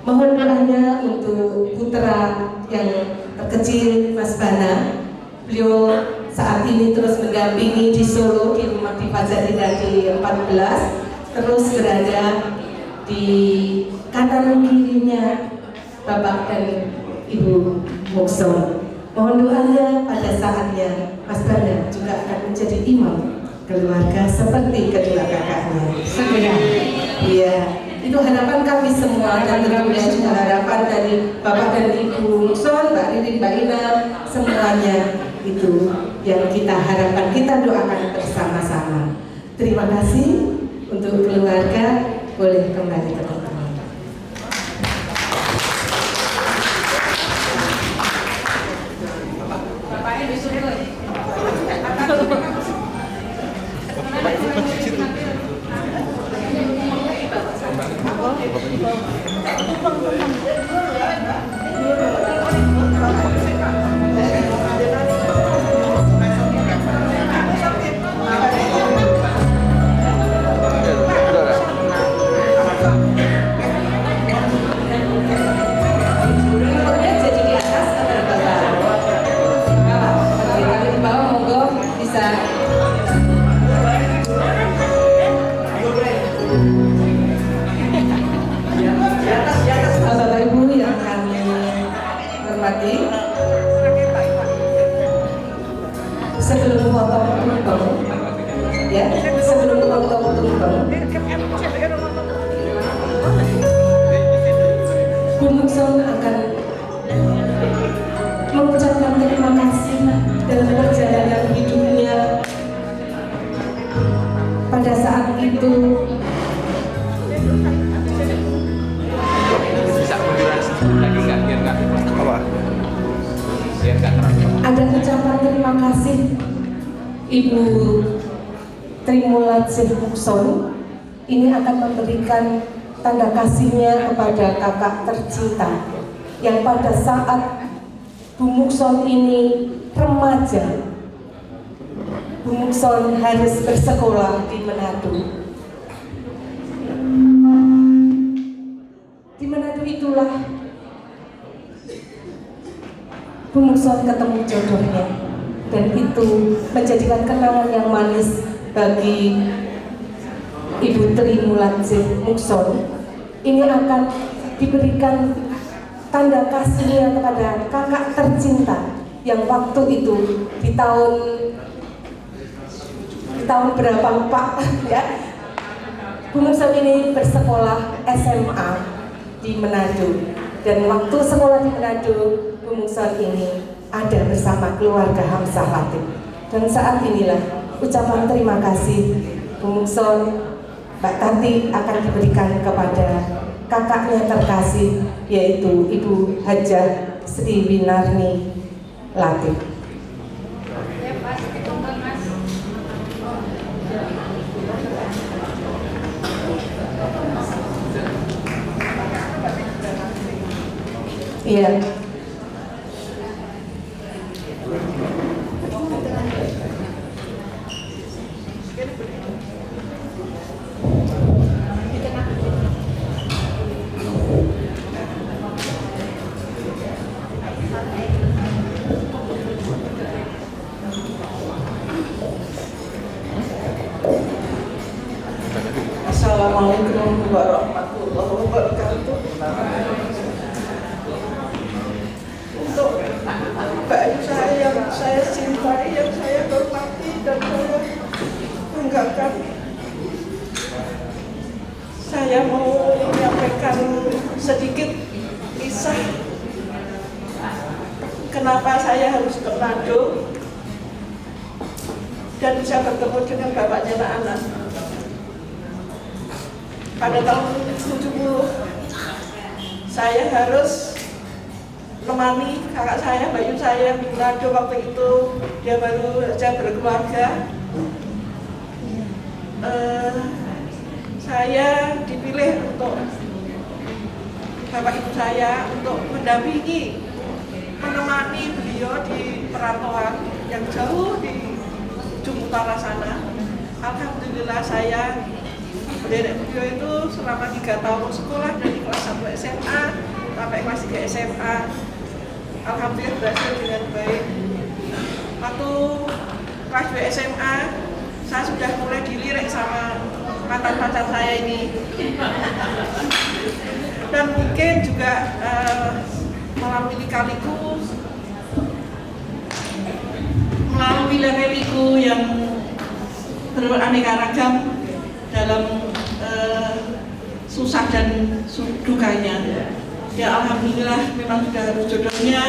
Mohon doanya untuk putra yang terkecil Mas Bana. Beliau saat ini terus mendampingi di Solo di rumah di Fajarida di 14, terus berada di kanan kirinya Bapak dan Ibu Mukson. Mohon doanya pada saatnya Mas Bana juga akan menjadi imam keluarga seperti kedua kakaknya. Segera. Iya, itu harapan kami semua dan tentunya juga harapan dari Bapak dan Ibu Mukson, Mbak Ririn, Mbak Ina, semuanya itu yang kita harapkan, kita doakan bersama-sama. Terima kasih untuk keluarga, boleh kembali ke tempat. Bapak Ibu yang kami hormati, sebelum potong tumpeng, ya, sebelum potong tumpeng, Bu Mukson akan mengucapkan terima kasih dalam perjalanan hidupnya. Pada saat itu ada ucapan terima kasih Ibu Tri Mulatsih Mukson. Ini akan memberikan tanda kasihnya kepada kakak tercinta yang pada saat Bu Mukson ini remaja, Bu Mukson harus bersekolah di Manado. Di Manado itulah Bu Mukson ketemu jodohnya, dan itu menjadikan kenangan yang manis bagi Ibu Tri Mulatsih Mukson. Ini akan diberikan tanda kasihnya kepada kakak tercinta yang waktu itu di tahun berapa lupa ya. Bu Mukson ini bersekolah SMA di Manado, dan waktu sekolah di Manado Bu Mukson ini ada bersama keluarga Hamzah Latif. Dan saat inilah ucapan terima kasih Bu Mukson, Mbak Tati akan diberikan kepada kakaknya terkasih, yaitu Ibu Hajah Sri Winarni Latif. Iya. Assalamualaikum warahmatullahi wabarakatuh. Untuk Mbak saya yang saya cintai, yang saya hormati dan saya banggakan, saya mau menyampaikan sedikit kisah kenapa saya harus ke Manado dan bisa bertemu dengan bapaknya anak-anak. Pada tahun 70 saya harus menemani kakak saya, Bayu saya, Mingrado waktu itu dia baru saja berkeluarga. Saya dipilih untuk bapak ibu saya untuk mendampingi, menemani beliau di perantauan yang jauh di ujung utara sana. Alhamdulillah saya mendidik beliau itu selama 3 tahun sekolah dari kelas 1 SMA sampai kelas 3 SMA. Alhamdulillah berhasil dengan baik. Waktu kelas 2 SMA saya sudah mulai dilirik sama mantan pacar saya ini. Dan mungkin juga melalui lika-liku, melalui level-liku yang beraneka ragam dalam susah dan dukanya. Ya alhamdulillah memang sudah harus jodohnya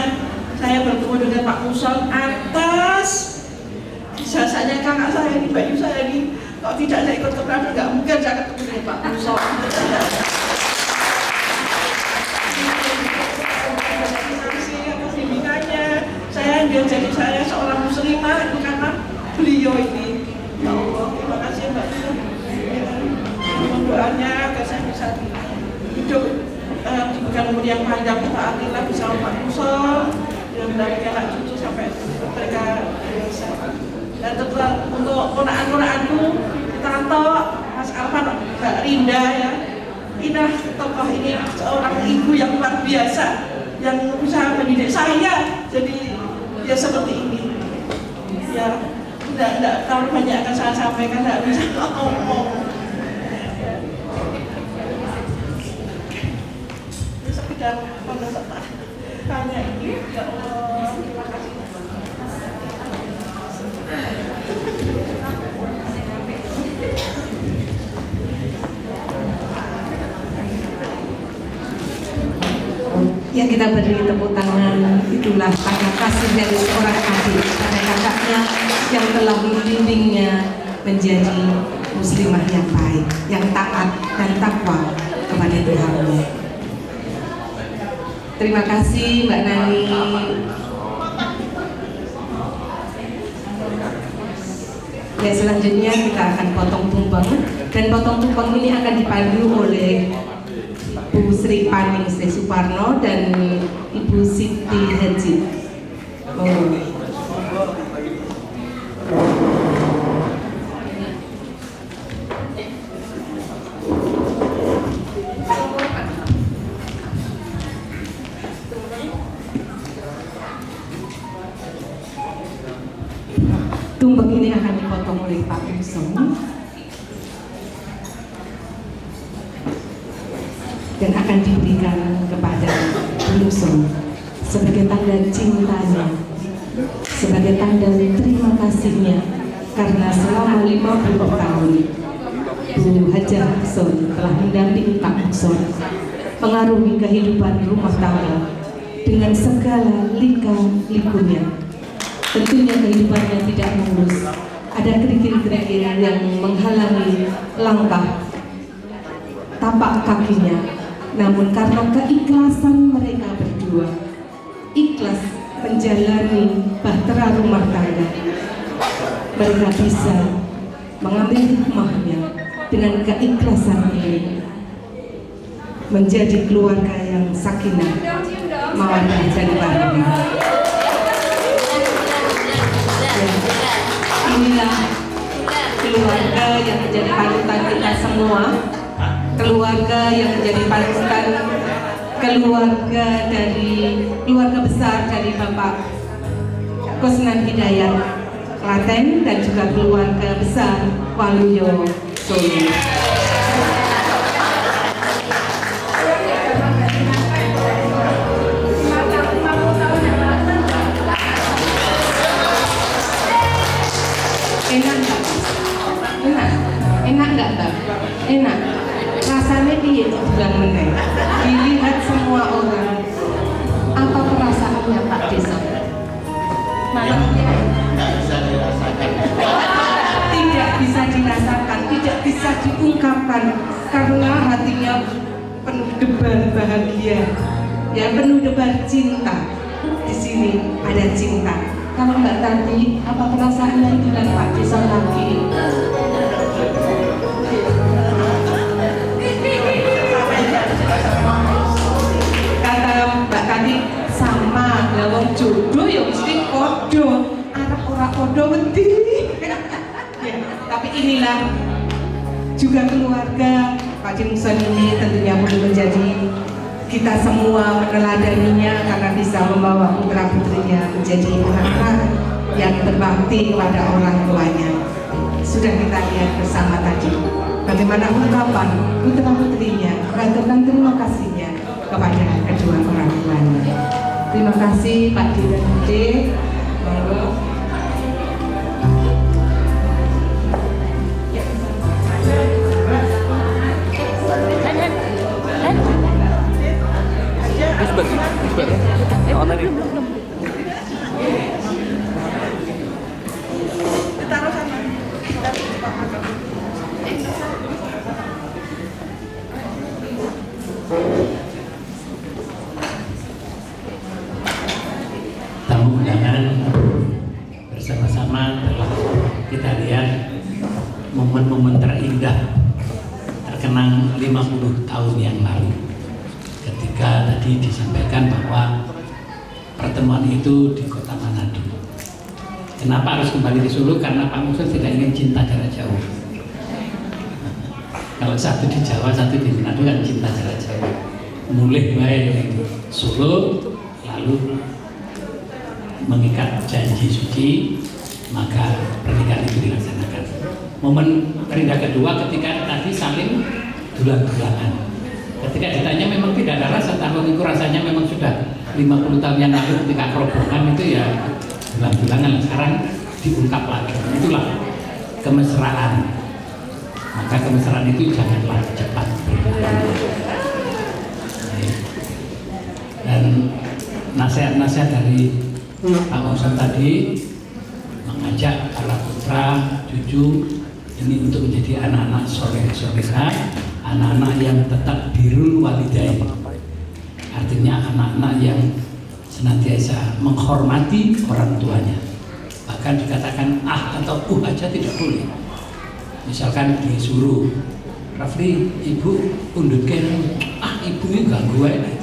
saya bertemu dengan Pak Muson atas jasanya kakak saya ini, Bayu saya ini. Kalau tidak saya ikut ke Prado, nggak mungkin saya ketemu dengan Pak Muson. Atas bimbingannya saya jadi saya seorang muslimah itu karena beliau ini. Ya Allah, terima kasih Mbak Yu. Mohon doanya agar saya bisa hidup diberikan umur yang panjang, taatilah bersama Pak Muson dan mendapatkan anak cucu sampai mereka dewasa. Dan tetap untuk ponakan-ponakanku, Tanto, Mas Alvan, Mbak Rinda ya, Inah tokoh ini seorang ibu yang luar biasa yang bisa mendidik saya jadi ya seperti ini. Ya, tidak terlalu banyak akan saya sampaikan, tidak bisa ngomong. Sekedar penutupan hanya ini. Ya Allah, terima kasih. Yang kita beri tepuk tangan itulah karena kasih dari seorang adik pada kakaknya yang telah membimbingnya menjadi muslimah yang baik, yang taat dan takwa kepada Tuhannya. Terima kasih Mbak Nani. Ya, selanjutnya kita akan potong tumpeng dan potong tumpeng ini akan dipandu oleh Bu Sri Paning Sri Suparno dan Ibu Siti Haji. Tumpeng ini akan dipotong oleh Pak Muson dan akan diberikan kepada Muson sebagai tanda cintanya, sebagai tanda terima kasihnya karena selama 50 tahun Bu Hajah Muson telah mendampingi Pak Muson mengarungi kehidupan rumah tangga dengan segala lika-likunya. Tentunya kehidupannya tidak mulus, ada kerikil-kerikil yang menghalangi langkah tapak kakinya. Namun karena keikhlasan mereka berdua, ikhlas menjalani bahtera rumah tangga, mereka bisa mengambil hikmahnya dengan keikhlasan ini menjadi keluarga yang sakinah, mawaddah dan bahagia. Inilah keluarga yang menjadi panutan kita semua, keluarga yang menjadi panutan keluarga besar dari Bapak Kusnan Hidayat Klaten dan juga keluarga besar Waluyo Solo. Enak nggak Mbak? Enak. Rasanya dia bilang meneng. Dilihat semua orang. Apa perasaannya Pak Desa? Tidak bisa dirasakan. Tidak bisa dirasakan, tidak bisa diungkapkan karena hatinya penuh debar bahagia, ya penuh debar cinta. Di sini ada cinta. Kalau Mbak Tati, apa perasaannya dengan Pak Desa lagi? Kata Mbak Tati sama, lawang jodoh ya mesti kodo, anak ora kodo wedi. Ya, tapi inilah juga keluarga Pak Jimson ini tentunya perlu menjadi kita semua meneladaninya karena bisa membawa putra putrinya menjadi anak-anak yang berbakti kepada orang tuanya. Sudah kita lihat bersama tadi bagaimana ungkapan putra putrinya mengaturkan terima kasihnya kepada kedua orang tuanya. Terima kasih Pak Di dan Bude. Monggo. Tamu undangan bersama-sama telah kita lihat momen-momen terindah terkenang 50 tahun yang lalu ketika tadi disampaikan bahwa pertemuan itu di kota Manado. Kenapa harus kembali di Solo? Karena Pak Musul tidak ingin cinta jarak jauh. Kalau satu di Jawa, satu di Manado kan cinta jarak jauh. Mulai baik di Solo, lalu mengikat janji suci, maka pernikahan itu dilaksanakan. Momen terindah kedua ketika tadi saling dulang-dulangan. Ketika ditanya memang tidak ada rasa, tahun itu rasanya memang sudah 50 tahun yang lalu ketika kerobohan itu ya dulang-dulangan. Sekarang diungkap lagi. Itulah kemesraan. Maka kemesraan itu janganlah cepat berlalu. Dan nasihat-nasihat dari Pak Musul tadi mengajak para putra, cucu ini untuk menjadi anak-anak soleh-solehah, anak-anak yang tetap birrul walidain. Artinya anak-anak yang senantiasa menghormati orang tuanya. Bahkan dikatakan atau aja tidak boleh. Misalkan disuruh, Rafli, ibu undutkan, ibu ini ganggu aja.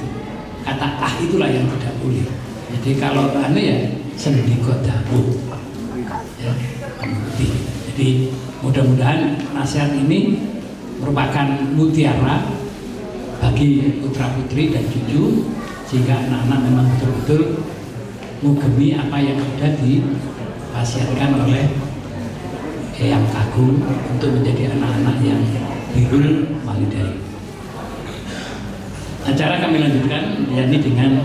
Kata itulah yang tidak boleh. Jadi kalau anu ya sendiko dawu. Ya, jadi mudah-mudahan nasihat ini merupakan mutiara bagi putra putri dan cucu sehingga anak-anak memang betul-betul mengugemi apa yang sudah diwasiatkan oleh Eyang Kakung untuk menjadi anak-anak yang birrul walidain. Acara kami lanjutkan yakni dengan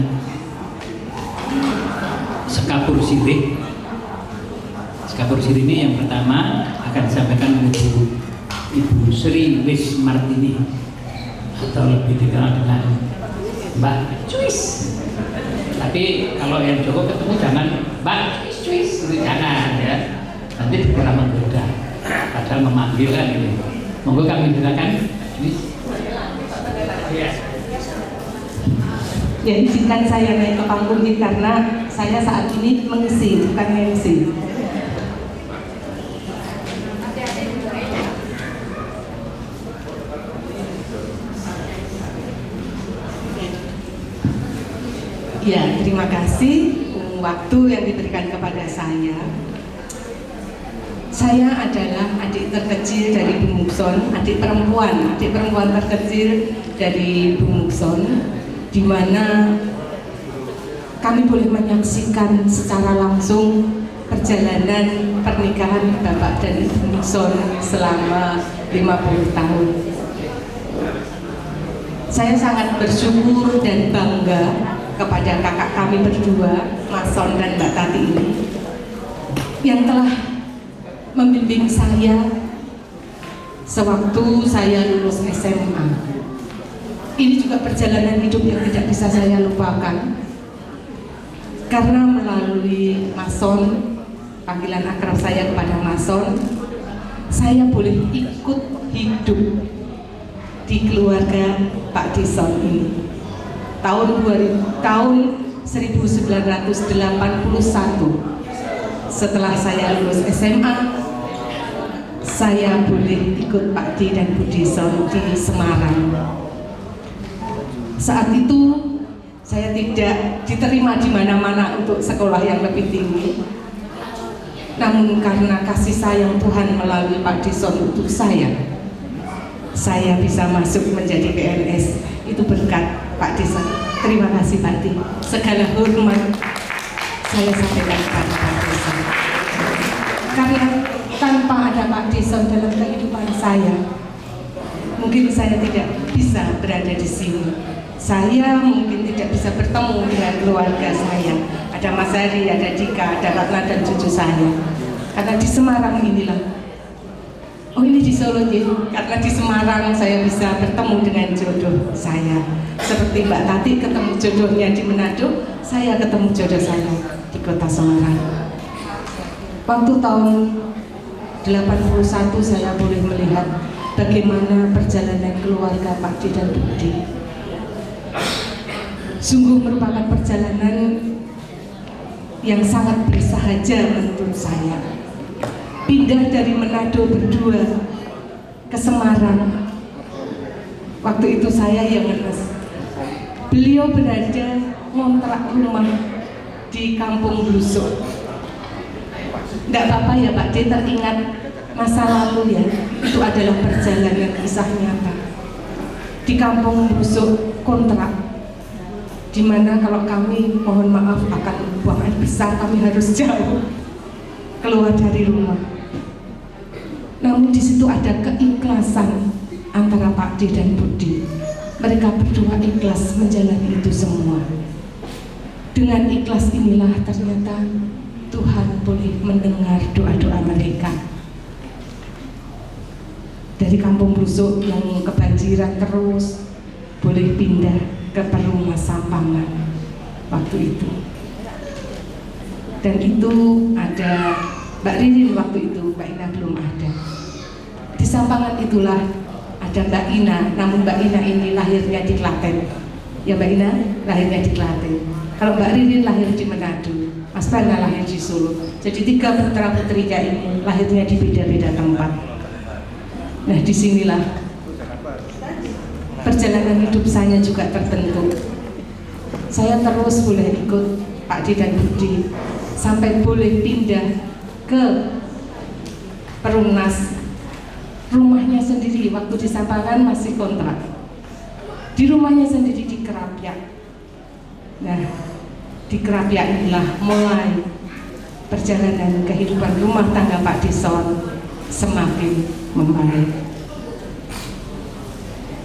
sekapur sirih. Sekapur sirih ini yang pertama akan disampaikan oleh Ibu Sri Wis Martini atau lebih dikenal dengan Mbak Cuis. Tapi kalau yang Joko ketemu jangan Mbak Cuis, jangan ya. Nanti dikira menggoda. Padahal memanggil kan ini. Monggo kami silakan. Ya, izinkan saya naik ke panggung ini karena saya saat ini mengisi, bukan MC. Ya, terima kasih waktu yang diberikan kepada saya. Saya adalah adik terkecil dari Bu Mukson, adik perempuan terkecil dari Bu Mukson, di mana kami boleh menyaksikan secara langsung perjalanan pernikahan Bapak dan Ibu Mukson selama 50 tahun. Saya sangat bersyukur dan bangga kepada kakak kami berdua, Mas Son dan Mbak Tati ini, yang telah membimbing saya sewaktu saya lulus SMA. Ini juga perjalanan hidup yang tidak bisa saya lupakan, karena melalui Mas Son, panggilan akrab saya kepada Mas Son, saya boleh ikut hidup di di keluarga Pak Dison ini. Tahun 1981, setelah saya lulus SMA, saya boleh ikut Pak D dan Bu Dison di Semarang. Saat itu saya tidak diterima di mana-mana untuk sekolah yang lebih tinggi. Namun karena kasih sayang Tuhan melalui Pak Dison untuk saya bisa masuk menjadi PNS. Itu berkat Pak Dison. Terima kasih Pak D. Segala hormat saya sampaikan kepada Pak Dison. Karena tanpa ada Pak Dison dalam kehidupan saya, mungkin saya tidak bisa berada di sini. Saya mungkin tidak bisa bertemu dengan keluarga saya. Ada Mas Hari, ada Dika, ada Ratna dan cucu saya. Karena di Semarang inilah. Oh ini di Solo ya. Karena di Semarang saya bisa bertemu dengan jodoh saya. Seperti Mbak Tati ketemu jodohnya di Manado, saya ketemu jodoh saya di Kota Semarang. Waktu tahun 81 saya boleh melihat bagaimana perjalanan keluarga Pak D dan Bu D. Sungguh merupakan perjalanan yang sangat bersahaja menurut saya. Pindah dari Manado berdua ke Semarang. Waktu itu saya yang ngenes. Beliau berada ngontrak rumah di Kampung Blusuk. Tidak apa-apa ya Pak D teringat masa lalu ya. Itu adalah perjalanan kisah nyata. Di Kampung Blusuk kontrak, dimana kalau kami mohon maaf akan buang air besar, kami harus jauh keluar dari rumah. Namun di situ ada keikhlasan antara Pak D dan Bu D. Mereka berdua ikhlas menjalani itu semua. Dengan ikhlas inilah ternyata Tuhan boleh mendengar doa-doa mereka. Dari Kampung Blusuk yang kebanjiran terus boleh pindah ke Perumah Sampangan waktu itu. Dan itu ada Mbak Ririn waktu itu, Mbak Ina belum ada. Di Sampangan itulah ada Mbak Ina, namun Mbak Ina ini lahirnya di Klaten. Ya Mbak Ina lahirnya di Klaten. Kalau Mbak Ririn lahir di Manado, Mas Bana lahir di Solo. Jadi 3 putra putrinya ini lahirnya di beda-beda tempat. Nah disinilah perjalanan hidup saya juga terbentuk. Saya terus boleh ikut Pak D dan Bu D sampai boleh pindah ke Perumnas. Rumahnya sendiri waktu di Sampangan masih kontrak. Di rumahnya sendiri di Kerapyak. Nah, di Kerapyak inilah mulai perjalanan kehidupan rumah tangga Pak Dison semakin membaik.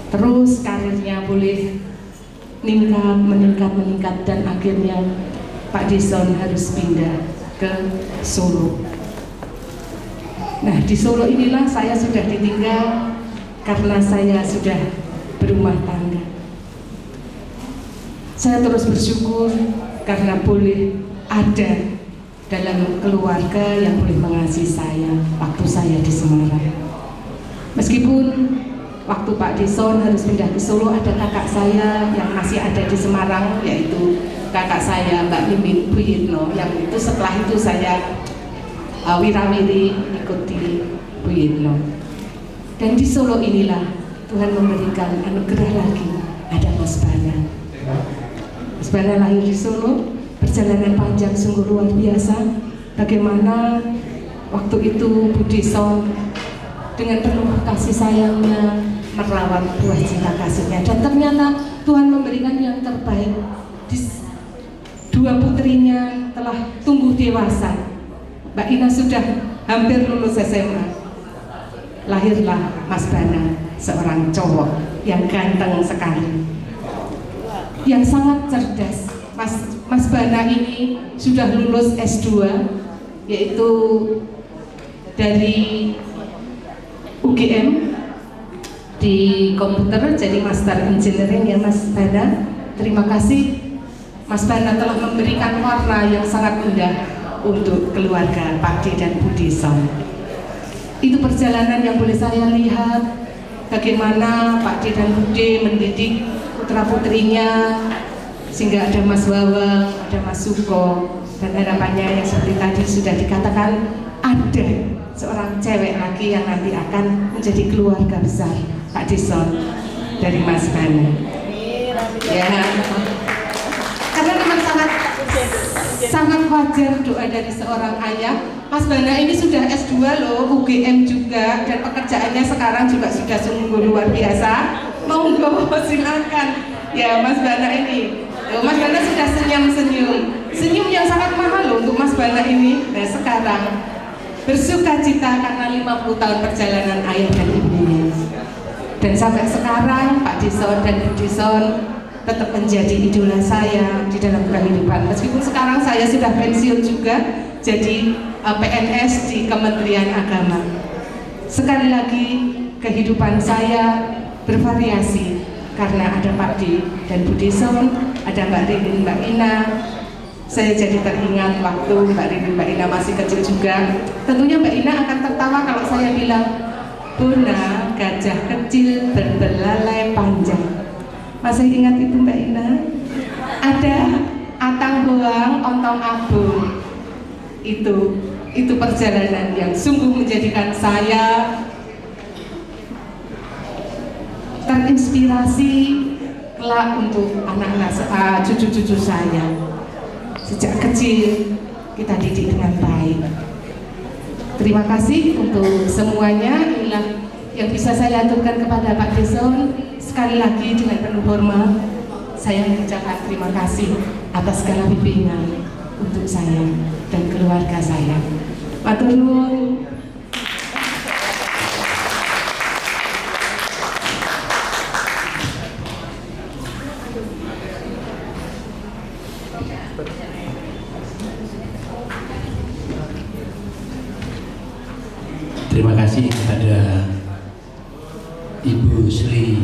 Terus karirnya boleh meningkat dan akhirnya Pak Dison harus pindah ke Solo. Nah di Solo inilah saya sudah ditinggal karena saya sudah berumah tangga. Saya terus bersyukur karena boleh ada dalam keluarga yang boleh mengasihi saya waktu saya di Semarang. Meskipun waktu Pak Dison harus pindah ke Solo, ada kakak saya yang masih ada di Semarang, yaitu kakak saya Mbak Mimin Bu Yitno, yang itu setelah itu saya wirawiri ikut di Bu Yitno. Dan di Solo inilah Tuhan memberikan anugerah lagi, ada Mas Bana. Mas Bana lahir di Solo, perjalanan panjang sungguh luar biasa. Bagaimana waktu itu Bu Dison dengan penuh kasih sayangnya merawat buah cinta kasihnya, dan ternyata Tuhan memberikan yang terbaik. Dua putrinya telah tumbuh dewasa. Mbak Ina sudah hampir lulus SMA. Lahirlah Mas Bana, seorang cowok yang ganteng sekali, yang sangat cerdas. Mas Bana ini sudah lulus S2, yaitu dari UGM di komputer, jadi Master Engineering ya Mas Bana. Terima kasih Mas Bana telah memberikan warna yang sangat indah untuk keluarga Pak D dan Bu Dison. Itu perjalanan yang boleh saya lihat bagaimana Pak D dan Bude mendidik putra-putrinya, sehingga ada Mas Wawang, ada Mas Suko, dan harapannya yang seperti tadi sudah dikatakan, ada seorang cewek lagi yang nanti akan menjadi keluarga besar Pak Dison dari Mas Bana. Ya, karena memang sangat wajar doa dari seorang ayah. Mas Bana ini sudah S2 loh, UGM juga, dan pekerjaannya sekarang juga sudah sungguh luar biasa. Monggo silakan ya Mas Bana ini. Mas Bana sudah senyum yang sangat mahal loh untuk Mas Bana ini. Nah sekarang bersuka cita karena 50 tahun perjalanan ayah dan ibunya. Dan sampai sekarang Pak Dison dan Bu Dison tetap menjadi idola saya di dalam kehidupan. Meskipun sekarang saya sudah pensiun juga, jadi PNS di Kementerian Agama. Sekali lagi kehidupan saya bervariasi karena ada Pak D dan Bu Dison, ada Mbak Rini, Mbak Ina. Saya jadi teringat waktu Mbak Rini, Mbak Ina masih kecil juga. Tentunya Mbak Ina akan tertawa kalau saya bilang, Buna, gajah kecil berbelalai panjang. Masih ingat itu Mbak Ina? Ada atang boang, ontong abung. Itu perjalanan yang sungguh menjadikan saya terinspirasi kelak untuk anak-anak cucu-cucu saya. Sejak kecil kita didik dengan baik. Terima kasih untuk semuanya. Inilah yang bisa saya aturkan kepada Pak Dison. Sekali lagi dengan penuh hormat saya mengucapkan terima kasih atas segala bimbingan untuk saya dan keluarga saya. Matur nuwun. Terima kasih kepada Ibu Sri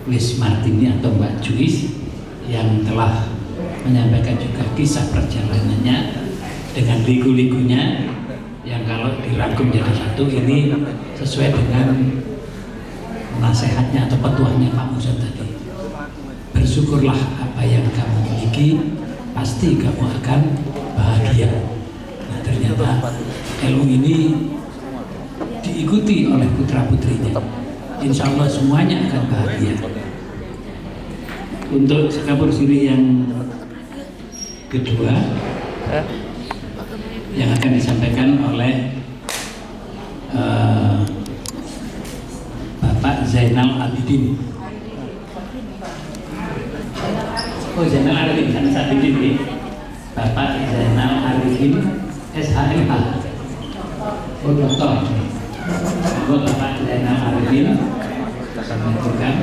Lis Martini atau Mbak Juis yang telah menyampaikan juga kisah perjalanannya dengan liku-likunya yang kalau dirangkum jadi satu ini sesuai dengan nasihatnya atau petuahnya Pak Musa tadi. Bersyukurlah apa yang kamu miliki, pasti kamu akan bahagia. Nah ternyata LU ini diikuti oleh putra-putrinya. Insya Allah semuanya akan bahagia. Untuk sekapur siri yang kedua yang akan disampaikan oleh Bapak Zainal Abidin. Oh Zainal Arifin, Abidin nih. Bapak Zainal Arifin SHMH. Oh dokter. Bapak Zainal Arifin akan mengaturkan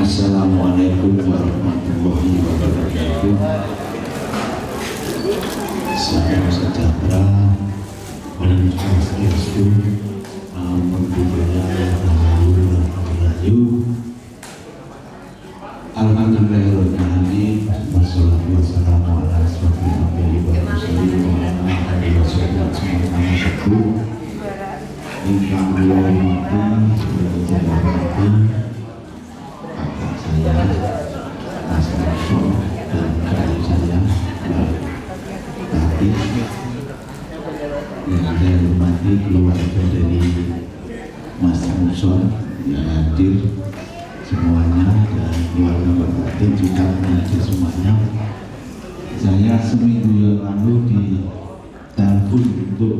Assalamualaikum warahmatullahi wabarakatuh. Salam sejahtera, Om Swastiastu, Namo Buddhaya, Namo Rahayu. Alhamdulillahirobbilalamin, wassalatu wassalamu ala asyrofil anbiya'i wal mursalin wa ala alihi wasallam. Ingkang kula hormati kakak saya, Mas Narso, dan adik saya, Mbak Tati. Yang saya hormati keluarga dari Mas Narso yang hadir semuanya, dan keluarga Mbak Tati juga hadir semuanya. Saya seminggu yang lalu ditelepon untuk